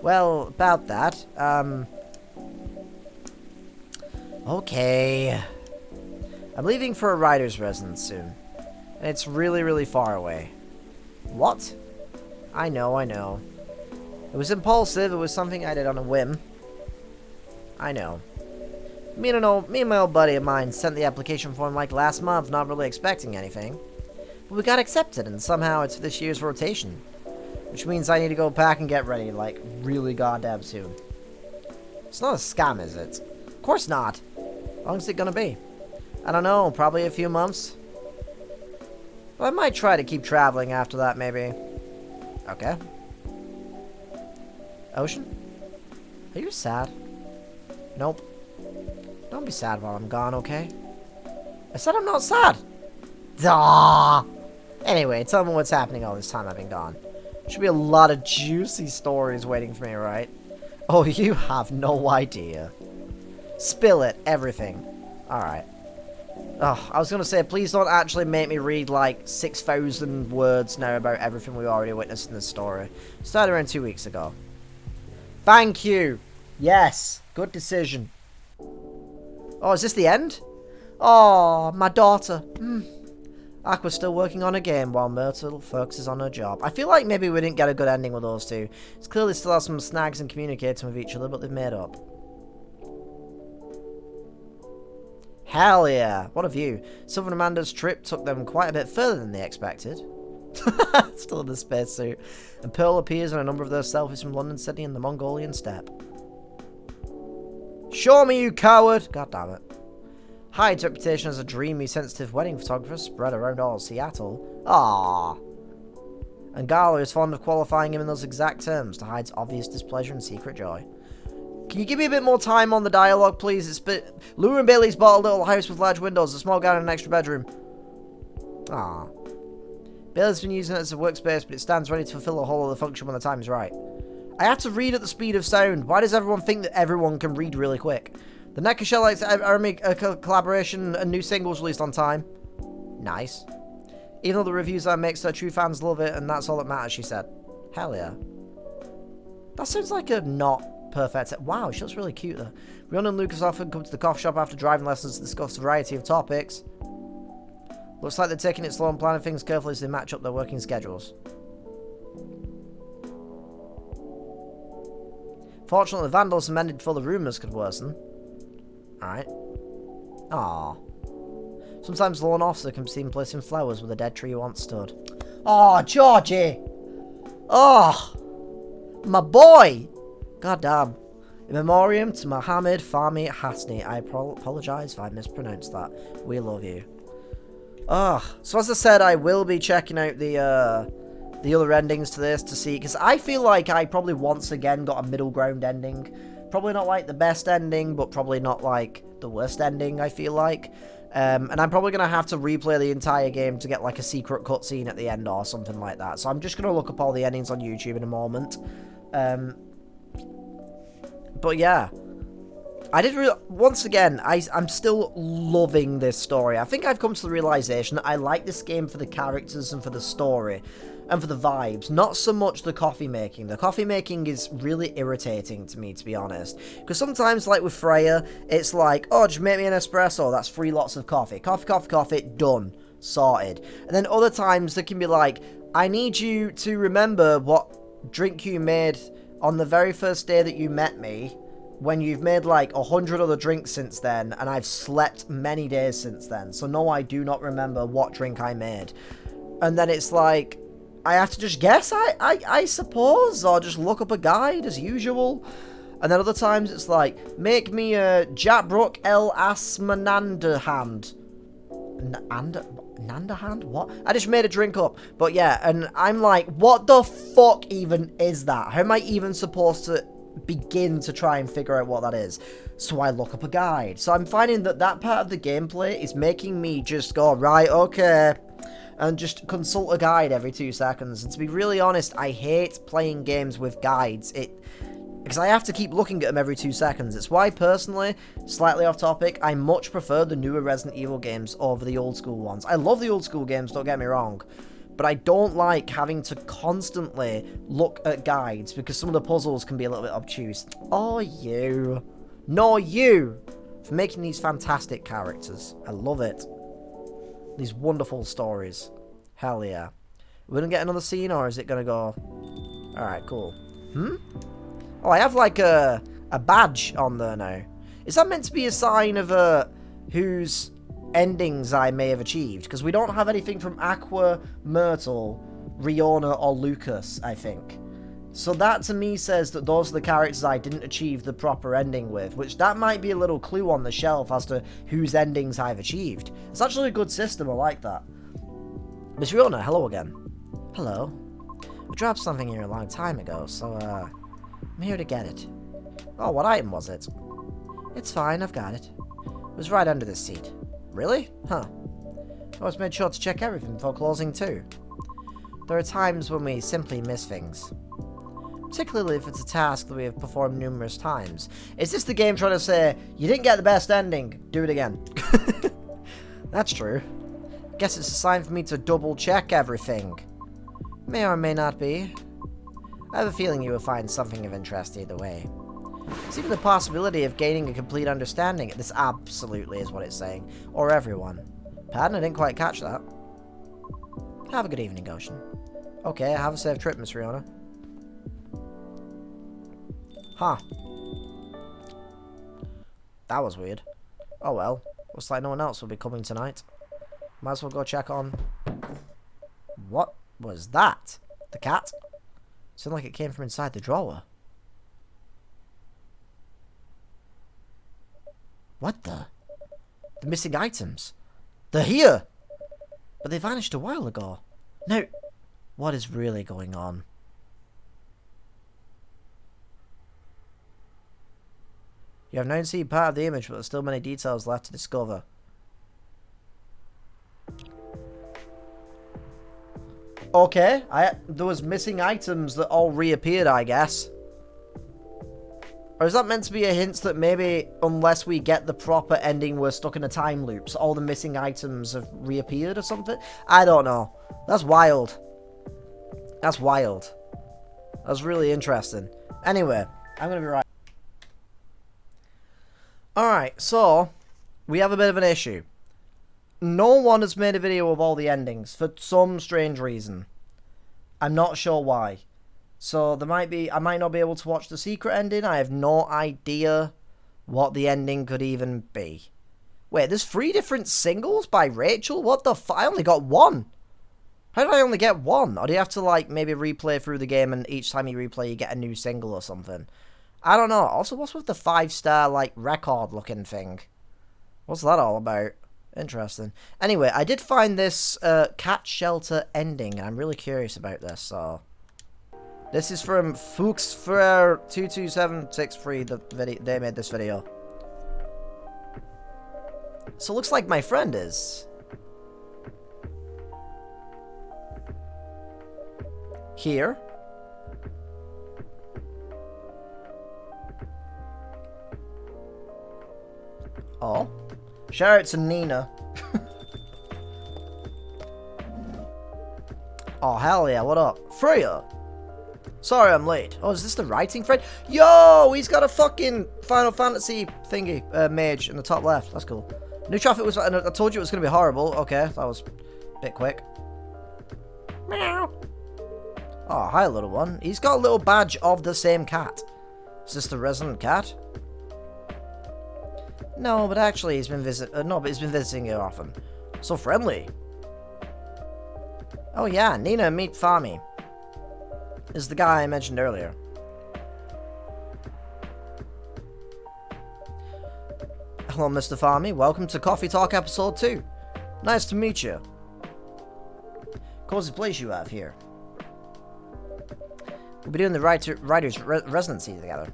Well, about that, okay. I'm leaving for a writer's residence soon. And it's really, really far away. What? I know. It was impulsive, it was something I did on a whim. I know. Me and my old buddy of mine sent the application form like last month, not really expecting anything. But we got accepted, and somehow it's for this year's rotation. Which means I need to go back and get ready, like, really goddamn soon. It's not a scam, is it? Of course not. How long is it gonna be? I don't know, probably a few months. But I might try to keep traveling after that, maybe. Okay. Ocean? Are you sad? Nope. Don't be sad while I'm gone, okay? I said I'm not sad! Duh! Anyway, tell me what's happening all this time I've been gone. Should be a lot of juicy stories waiting for me, right? Oh, you have no idea. Spill it, everything. Alright. Oh, I was gonna say, please don't actually make me read like 6,000 words now about everything we already witnessed in this story. Started around 2 weeks ago. Thank you! Yes! Good decision. Oh, is this the end? Oh, my daughter. Aqua's still working on a game while Myrtle focuses on her job. I feel like maybe we didn't get a good ending with those two. It's clearly still have some snags in communicating with each other, but they've made up. Hell yeah! What a view. Southern Amanda's trip took them quite a bit further than they expected. Still in the spacesuit. And Pearl appears on a number of those selfies from London, Sydney, and the Mongolian steppe. Show me, you coward! God damn it. Hyde's reputation as a dreamy, sensitive wedding photographer spread around all Seattle. Aww. And Gala is fond of qualifying him in those exact terms to Hyde's obvious displeasure and secret joy. Can you give me a bit more time on the dialogue, please? Lou and Bailey's bought a little house with large windows, a small garden, and an extra bedroom. Aww. Bailey's been using it as a workspace, but it stands ready to fulfill a whole other function when the time is right. I have to read at the speed of sound. Why does everyone think that everyone can read really quick? The Nekashelites Army collaboration and new singles released on time. Nice. Even though the reviews I make so true fans love it, and that's all that matters, she said. Hell yeah. That sounds like a not perfect... Wow, she looks really cute, though. Rihanna and Lucas often come to the coffee shop after driving lessons to discuss a variety of topics. Looks like they're taking it slow and planning things carefully as they match up their working schedules. Fortunately, the vandalism ended before the rumours could worsen. Alright. Aww. Sometimes the lone officer can be seen placing flowers where the dead tree once stood. Oh, Georgie! Oh, my boy! God damn. In memoriam to Mohammed Fahmy Hasni. I apologise if I mispronounced that. We love you. So as I said, I will be checking out the other endings to this to see, because I feel like I probably once again got a middle ground ending. Probably not like the best ending, but probably not like the worst ending, I feel like. And I'm probably going to have to replay the entire game to get like a secret cutscene at the end or something like that. So I'm just going to look up all the endings on YouTube in a moment. But yeah, once again, I'm still loving this story. I think I've come to the realization that I like this game for the characters and for the story and for the vibes, not so much the coffee making. The coffee making is really irritating to me, to be honest, because sometimes, like with Freya, it's like, oh, just make me an espresso, that's 3 lots of coffee. Coffee, done, sorted. And then other times there can be like, I need you to remember what drink you made on the very first day that you met me, when you've made like 100 other drinks since then, and I've slept many days since then. So no, I do not remember what drink I made. And then it's like, I have to just guess, I suppose, or just look up a guide as usual. And then other times it's like, make me a Jatbrook El Asmanandahand. Nandahand? What? I just made a drink up. But yeah, and I'm like, what the fuck even is that? How am I even supposed to begin to try and figure out what that is? So I look up a guide. So I'm finding that that part of the gameplay is making me just go, right, okay, and just consult a guide every 2 seconds. And to be really honest, I hate playing games with guides. Because I have to keep looking at them every 2 seconds. It's why, personally, slightly off topic, I much prefer the newer Resident Evil games over the old school ones. I love the old school games, don't get me wrong, but I don't like having to constantly look at guides, because some of the puzzles can be a little bit obtuse. Oh, you. No, you. For making these fantastic characters. I love it. These wonderful stories. Hell yeah. We're going to get another scene, or is it going to go... Alright, cool. Oh, I have like a badge on there now. Is that meant to be a sign of whose endings I may have achieved? Because we don't have anything from Aqua, Myrtle, Riona, or Lucas, I think. So that to me says that those are the characters I didn't achieve the proper ending with, which that might be a little clue on the shelf as to whose endings I've achieved. It's actually a good system, I like that. Miss Riona, hello again. Hello. I dropped something here a long time ago, so I'm here to get it. Oh, what item was it? It's fine, I've got it. It was right under this seat. Really? Huh. I always made sure to check everything before closing too. There are times when we simply miss things. Particularly if it's a task that we have performed numerous times. Is this the game trying to say, you didn't get the best ending, do it again? That's true. Guess it's a sign for me to double check everything. May or may not be. I have a feeling you will find something of interest either way. There's even the possibility of gaining a complete understanding. This absolutely is what it's saying. Or everyone. Pardon, I didn't quite catch that. Have a good evening, Ocean. Okay, have a safe trip, Miss Riona. Huh. That was weird. Oh well. Looks like no one else will be coming tonight. Might as well go check on... What was that? The cat? Sounded like it came from inside the drawer. What the? The missing items. They're here! But they vanished a while ago. Now, what is really going on? You have now seen part of the image, but there's still many details left to discover. Okay, there was missing items that all reappeared, I guess. Or is that meant to be a hint that maybe, unless we get the proper ending, we're stuck in a time loop, so all the missing items have reappeared or something? I don't know. That's wild. That's wild. That's really interesting. Anyway, I'm going to be right. Alright, so, we have a bit of an issue. No one has made a video of all the endings, for some strange reason. I'm not sure why. So, I might not be able to watch the secret ending. I have no idea what the ending could even be. Wait, there's 3 different singles by Rachel? What the I only got 1. How did I only get 1? Or do you have to, like, maybe replay through the game and each time you replay you get a new single or something? I don't know. Also, what's with the 5-star, like, record-looking thing? What's that all about? Interesting. Anyway, I did find this cat shelter ending, and I'm really curious about this, so... This is from Fuchsfrer22763, they made this video. So it looks like my friend is... here. Oh. Shout out to Nina. Oh, hell yeah, what up? Freya! Sorry I'm late. Oh, is this the writing friend? Yo, he's got a fucking Final Fantasy thingy, mage in the top left. That's cool. New traffic was... I told you it was going to be horrible. Okay, that was a bit quick. Meow. Oh, hi, little one. He's got a little badge of the same cat. Is this the resident cat? No, but actually he's been he's been visiting you often. So friendly. Oh yeah, Nina, meet Fami. Is the guy I mentioned earlier. Hello, Mr. Fami. Welcome to Coffee Talk Episode 2. Nice to meet you. Cozy place you have here. We'll be doing the writer's residency together.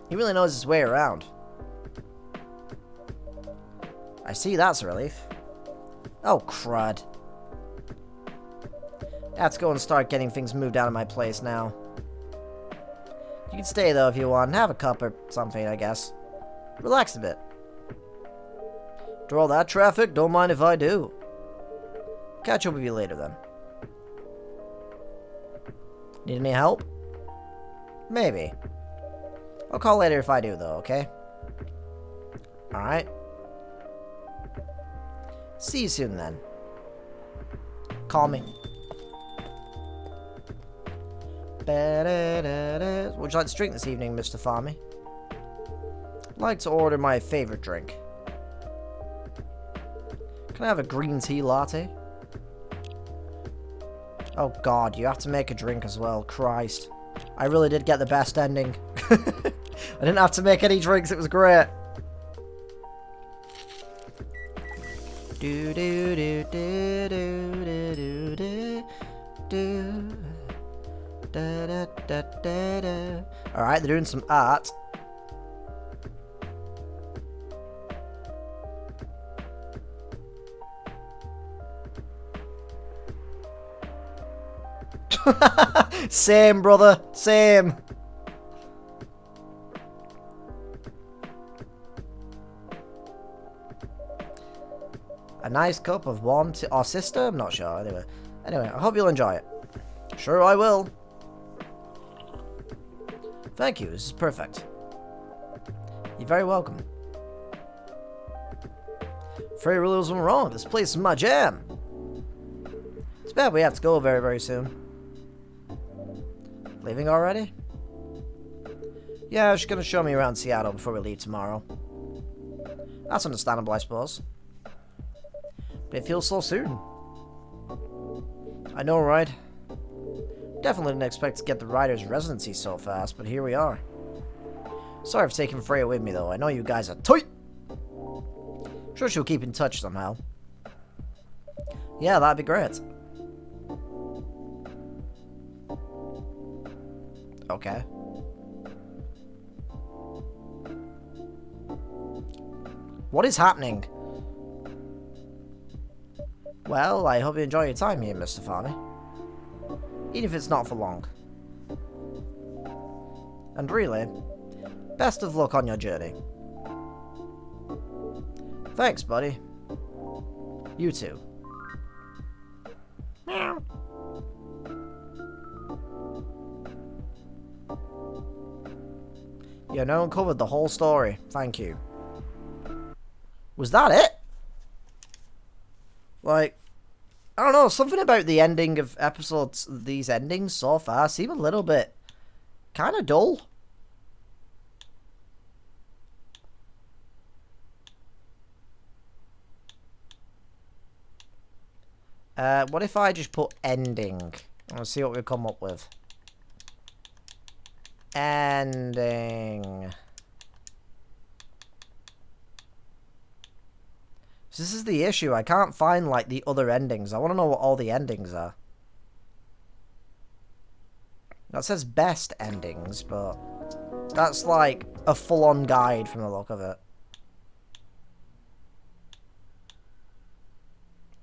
He really knows his way around. I see, that's a relief. Oh, crud. I have to go and start getting things moved out of my place now. You can stay, though, if you want. Have a cup or something, I guess. Relax a bit. After all that traffic, don't mind if I do. Catch up with you later, then. Need any help? Maybe. I'll call later if I do, though, okay? Alright. See you soon, then. Call me. What would you like to drink this evening, Mr. Farmy? I'd like to order my favorite drink. Can I have a green tea latte? Oh god, you have to make a drink as well. Christ. I really did get the best ending. I didn't have to make any drinks, it was great. Do do do do do do do do. Da, da, da, da, da. Alright, they're doing some art. Same, brother. Same. A nice cup of warm tea. Or sister? I'm not sure. Anyway, I hope you'll enjoy it. Sure I will. Thank you, this is perfect. You're very welcome. Frey really wasn't wrong. This place is my jam. It's bad we have to go very, very soon. Leaving already? Yeah, she's gonna show me around Seattle before we leave tomorrow. That's understandable, I suppose. But it feels so soon. I know, right? Definitely didn't expect to get the writer's residency so fast, but here we are. Sorry for taking Freya with me, though. I know you guys are tight. Sure she'll keep in touch somehow. Yeah, that'd be great. Okay. What is happening? Well, I hope you enjoy your time here, Mr. Farney. Even if it's not for long. And really, best of luck on your journey. Thanks, buddy. You too. Meow. You know, uncovered the whole story. Thank you. Was that it? Like, I don't know, something about the ending of episodes, these endings so far seem a little bit kind of dull. What if I just put ending? I want to see what we come up with. Ending. So this is the issue. I can't find, like, the other endings. I want to know what all the endings are. That says best endings, but that's, like, a full-on guide from the look of it.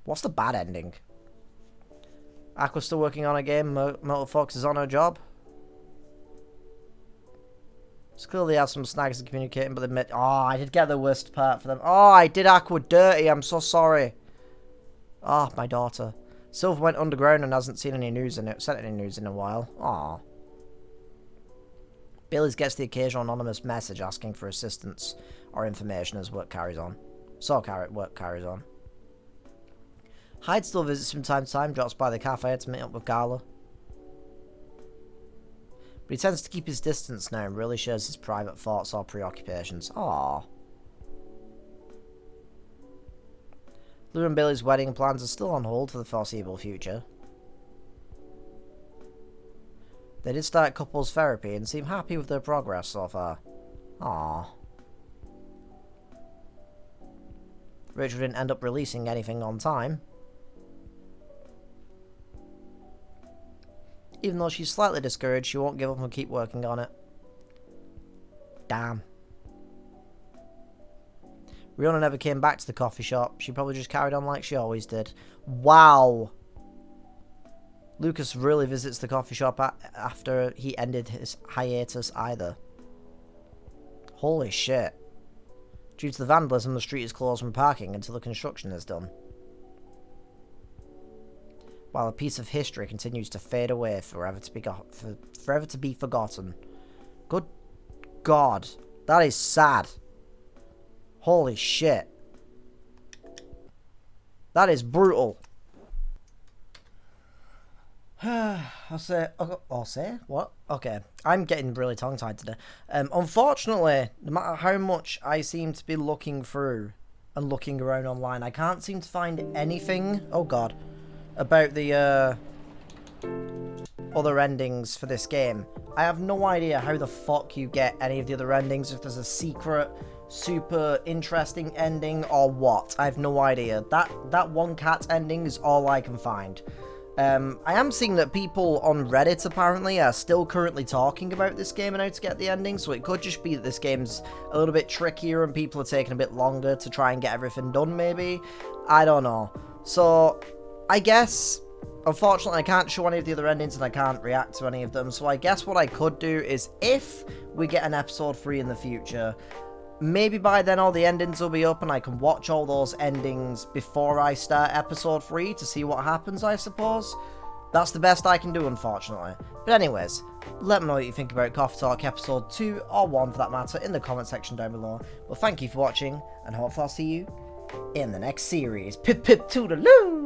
What's the bad ending? Aqua's still working on a game. Motor Fox is on her job. It's clearly had some snags in communicating, but they admit... Oh, I did get the worst part for them. Oh, I did Aqua dirty. I'm so sorry. Oh, my daughter. Silver went underground and hasn't seen any news in it. Sent any news in a while. Aw. Billy gets the occasional anonymous message asking for assistance or information as work carries on. Work carries on. Hyde still visits from time to time, drops by the cafe to meet up with Carla. But he tends to keep his distance now and really shares his private thoughts or preoccupations. Aww. Lou and Billy's wedding plans are still on hold for the foreseeable future. They did start couples therapy and seem happy with their progress so far. Aww. Rachel didn't end up releasing anything on time. Even though she's slightly discouraged, she won't give up and keep working on it. Damn. Rihanna never came back to the coffee shop. She probably just carried on like she always did. Wow. Lucas really visits the coffee shop after he ended his hiatus either. Holy shit. Due to the vandalism, the street is closed from parking until the construction is done. While a piece of history continues to fade away forever to be forgotten. Good God. That is sad. Holy shit. That is brutal. I'll say... What? Okay. I'm getting really tongue-tied today. Unfortunately, no matter how much I seem to be looking through and looking around online, I can't seem to find anything... Oh, God. About the other endings for this game. I have no idea how the fuck you get any of the other endings, if there's a secret, super interesting ending or what. I have no idea. That one cat ending is all I can find. I am seeing that people on Reddit apparently are still currently talking about this game and how to get the ending, so it could just be that this game's a little bit trickier and people are taking a bit longer to try and get everything done, maybe. I don't know. So... I guess, unfortunately, I can't show any of the other endings and I can't react to any of them. So I guess what I could do is, if we get an episode 3 in the future, maybe by then all the endings will be up and I can watch all those endings before I start episode 3 to see what happens, I suppose. That's the best I can do, unfortunately. But anyways, let me know what you think about Coffee Talk episode 2 or 1 for that matter in the comment section down below. Well, thank you for watching and hopefully I'll see you in the next series. Pip pip toodaloo!